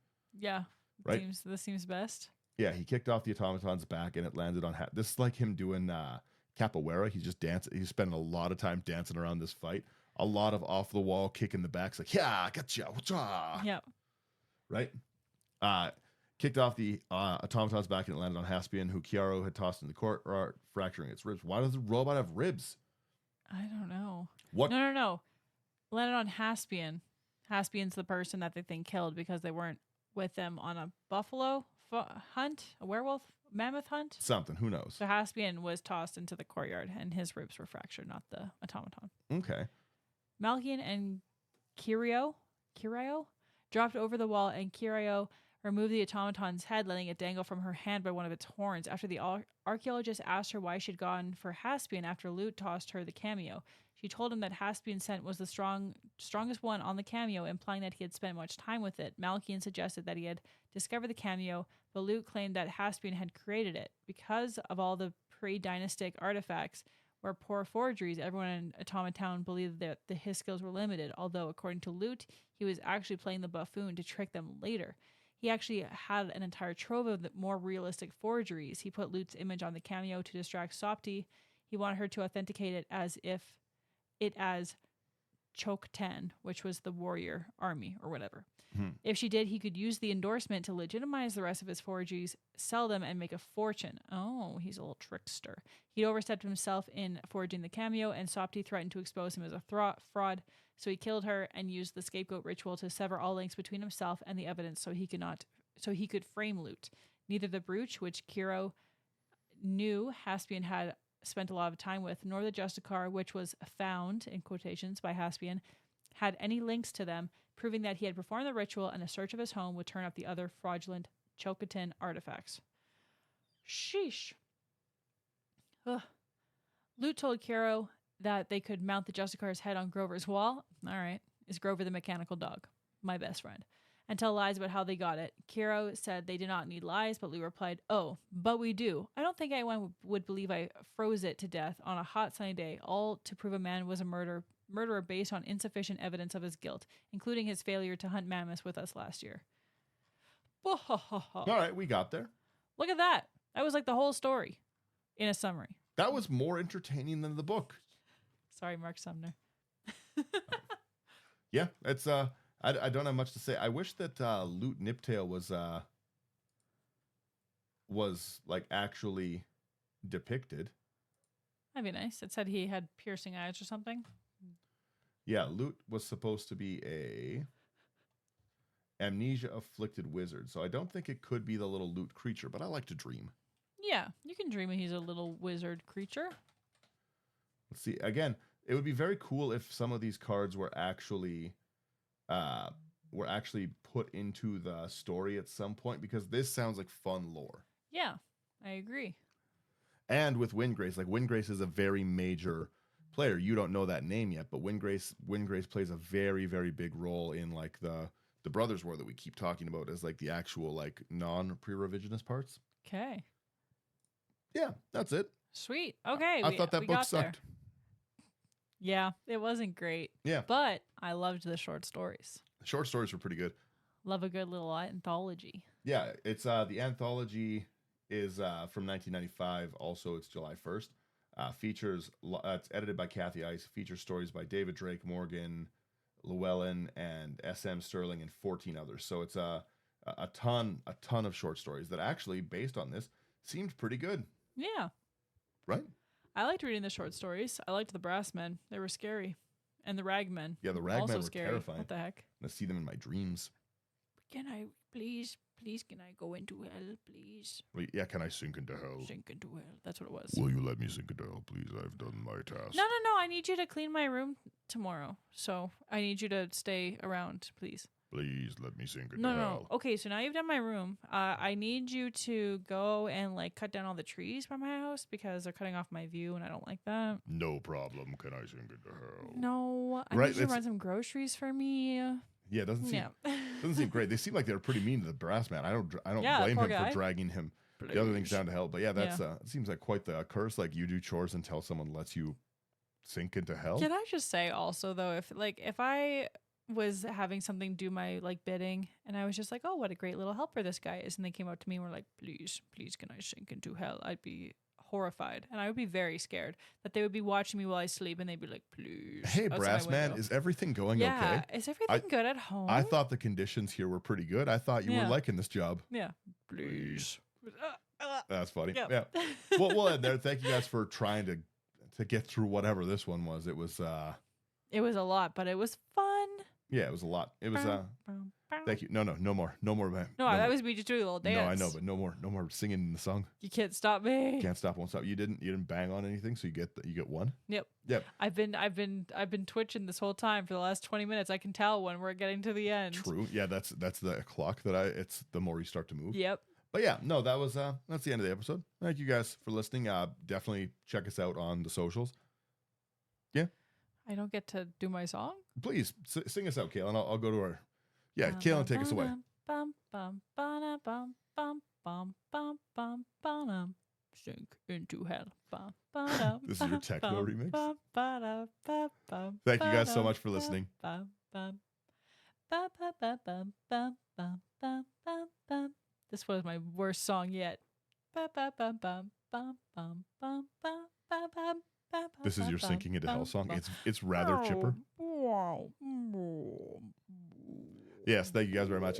S2: Yeah.
S1: Right?
S2: This seems best.
S1: Yeah, he kicked off the automaton's back and it landed on... This is like him doing capoeira. He's just dancing. He's spending a lot of time dancing around this fight. A lot of off-the-wall kick in the back. It's like, yeah, gotcha.
S2: Yeah.
S1: Right? Kicked off the automaton's back and it landed on Haspian, who Kiaro had tossed in the court, fracturing its ribs. Why does the robot have ribs?
S2: I don't know.
S1: What?
S2: No. Landed on Haspian. Haspian's the person that they think killed because they weren't with them on a buffalo hunt, a werewolf, mammoth hunt.
S1: Something. Who knows?
S2: So Haspian was tossed into the courtyard and his ribs were fractured, not the automaton.
S1: Okay.
S2: Malkian and Kirio dropped over the wall, and Kirio removed the automaton's head, letting it dangle from her hand by one of its horns. After the archaeologist asked her why she'd gone for Haspian after Loot tossed her the cameo, she told him that Haspian's scent was the strongest one on the cameo, implying that he had spent much time with it. Malkian suggested that he had discovered the cameo, but Loot claimed that Haspian had created it. Because of all the pre-dynastic artifacts were poor forgeries, everyone in Automaton believed that his skills were limited, although, according to Loot, he was actually playing the buffoon to trick them later. He actually had an entire trove of the more realistic forgeries. He put Loot's image on the cameo to distract Sopti. He wanted her to authenticate it as Chokten, which was the warrior army or whatever. If she did, he could use the endorsement to legitimize the rest of his forgeries, sell them, and make a fortune. Oh, he's a little trickster. He overstepped himself in forging the cameo, and Sopti threatened to expose him as a fraud, so he killed her and used the scapegoat ritual to sever all links between himself and the evidence so he could frame Loot. Neither the brooch, which Kiro knew Haspian had spent a lot of time with, nor the Justicar, which was found, in quotations, by Haspian, had any links to them, proving that he had performed the ritual and a search of his home would turn up the other fraudulent Chokten artifacts. Sheesh. Ugh. Loot told Kiro that they could mount the Justicar's head on Grover's wall. All right. Is Grover the mechanical dog? My best friend. And tell lies about how they got it. Kiro said they did not need lies, but Lou replied, "Oh, but we do. I don't think anyone would believe I froze it to death on a hot sunny day, all to prove a man was a murderer based on insufficient evidence of his guilt, including his failure to hunt mammoths with us last year."
S1: All right, we got there.
S2: Look at that. That was like the whole story in a summary.
S1: That was more entertaining than the book.
S2: Sorry, Mark Sumner.
S1: Yeah, it's I don't have much to say. I wish that Loot Niptail was like actually depicted.
S2: That'd be nice. It said he had piercing eyes or something.
S1: Yeah, Loot was supposed to be a amnesia afflicted wizard, so I don't think it could be the little Loot creature, but I like to dream.
S2: Yeah, you can dream he's a little wizard creature.
S1: Let's see. Again, it would be very cool if some of these cards were actually put into the story at some point, because this sounds like fun lore.
S2: Yeah, I agree.
S1: And with Windgrace, like Windgrace is a very major player, you don't know that name yet, but Windgrace plays a very, very big role in like the Brothers War that we keep talking about as like the actual like non-pre-revisionist parts.
S2: Okay.
S1: Yeah, that's it.
S2: Sweet. Okay.
S1: I thought that book sucked.
S2: There. Yeah, it wasn't great.
S1: Yeah.
S2: But I loved the short stories.
S1: The short stories were pretty good. Love
S2: a good little anthology.
S1: Yeah, it's the anthology is from 1995. Also, it's July 1st. Features it's edited by Kathy Ice. Features stories by David Drake Morgan, Llewellyn, and S.M. Sterling, and 14 others. So it's a ton of short stories that actually, based on this, seemed pretty good.
S2: Yeah.
S1: Right?
S2: I liked reading the short stories. I liked the brass men. They were scary. And the ragmen.
S1: Yeah, the ragmen were
S2: scary.
S1: Terrifying.
S2: What the heck?
S1: I see them in my dreams.
S2: Can I, please, can I go into hell, please?
S1: Yeah, can I sink into hell?
S2: Sink into hell. That's what it was.
S1: Will you let me sink into hell, please? I've done my task.
S2: No. I need you to clean my room tomorrow. So I need you to stay around, please.
S1: Please let me sink into
S2: hell.
S1: No.
S2: Okay, so now you've done my room. I need you to go and like cut down all the trees by my house because they're cutting off my view and I don't like that.
S1: No problem. Can I sink into hell?
S2: No. I need you to run some groceries for me.
S1: Yeah, it doesn't seem great. They seem like they're pretty mean to the brass man. I don't blame him for dragging him the other things down to hell. But yeah, that's it seems like quite the curse. Like you do chores until someone lets you sink into hell.
S2: Can I just say also though, if I was having something do my like bidding and I was just like, oh, what a great little helper this guy is, and they came up to me and were like, please can I sink into hell, I'd be horrified and I would be very scared that they would be watching me while I sleep and they'd be like, please.
S1: Hey, brass man, is everything going okay?
S2: Is everything good at home?
S1: I thought the conditions here were pretty good. I thought you were liking this job.
S2: Yeah. Please.
S1: That's funny. Yep. Yeah. Well, we'll end there. Thank you guys for trying to get through whatever this one was. It was a
S2: lot, but it was fun.
S1: Yeah, it was a lot. It was thank you. No more. No,
S2: that was me just doing a little dance.
S1: No, I know, but no more singing in the song.
S2: You can't stop me.
S1: Can't stop, won't stop. You didn't bang on anything, so you get one.
S2: Yep.
S1: Yep.
S2: I've been twitching this whole time for the last 20 minutes. I can tell when we're getting to the end.
S1: True. Yeah, that's the clock that it's the more you start to move.
S2: Yep.
S1: But yeah, no, that's the end of the episode. Thank you guys for listening. Definitely check us out on the socials. Yeah.
S2: I don't get to do my song?
S1: Please sing us out, Kailyn. I'll go to our... Yeah, Kailyn, take us away.
S2: Sink into hell.
S1: This is your techno remix. Thank you guys so much for listening.
S2: This was my worst song yet.
S1: This is your sinking into hell song. It's rather chipper. Yes, thank you guys very much.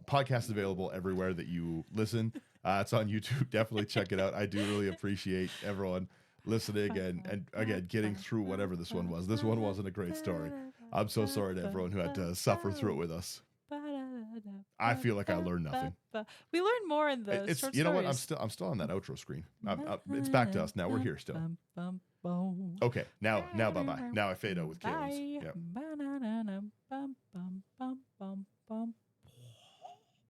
S1: Podcast is available everywhere that you listen. It's on YouTube. Definitely check it out. I do really appreciate everyone listening and again getting through whatever this one was. This one wasn't a great story. I'm so sorry to everyone who had to suffer through it with us. I feel like I learned nothing.
S2: We learned more in the
S1: it's
S2: short
S1: you know
S2: stories.
S1: what? I'm still on that outro screen. It's back to us now. We're here still. Okay, now bye bye. Now I fade out with Kailyn's. Yep.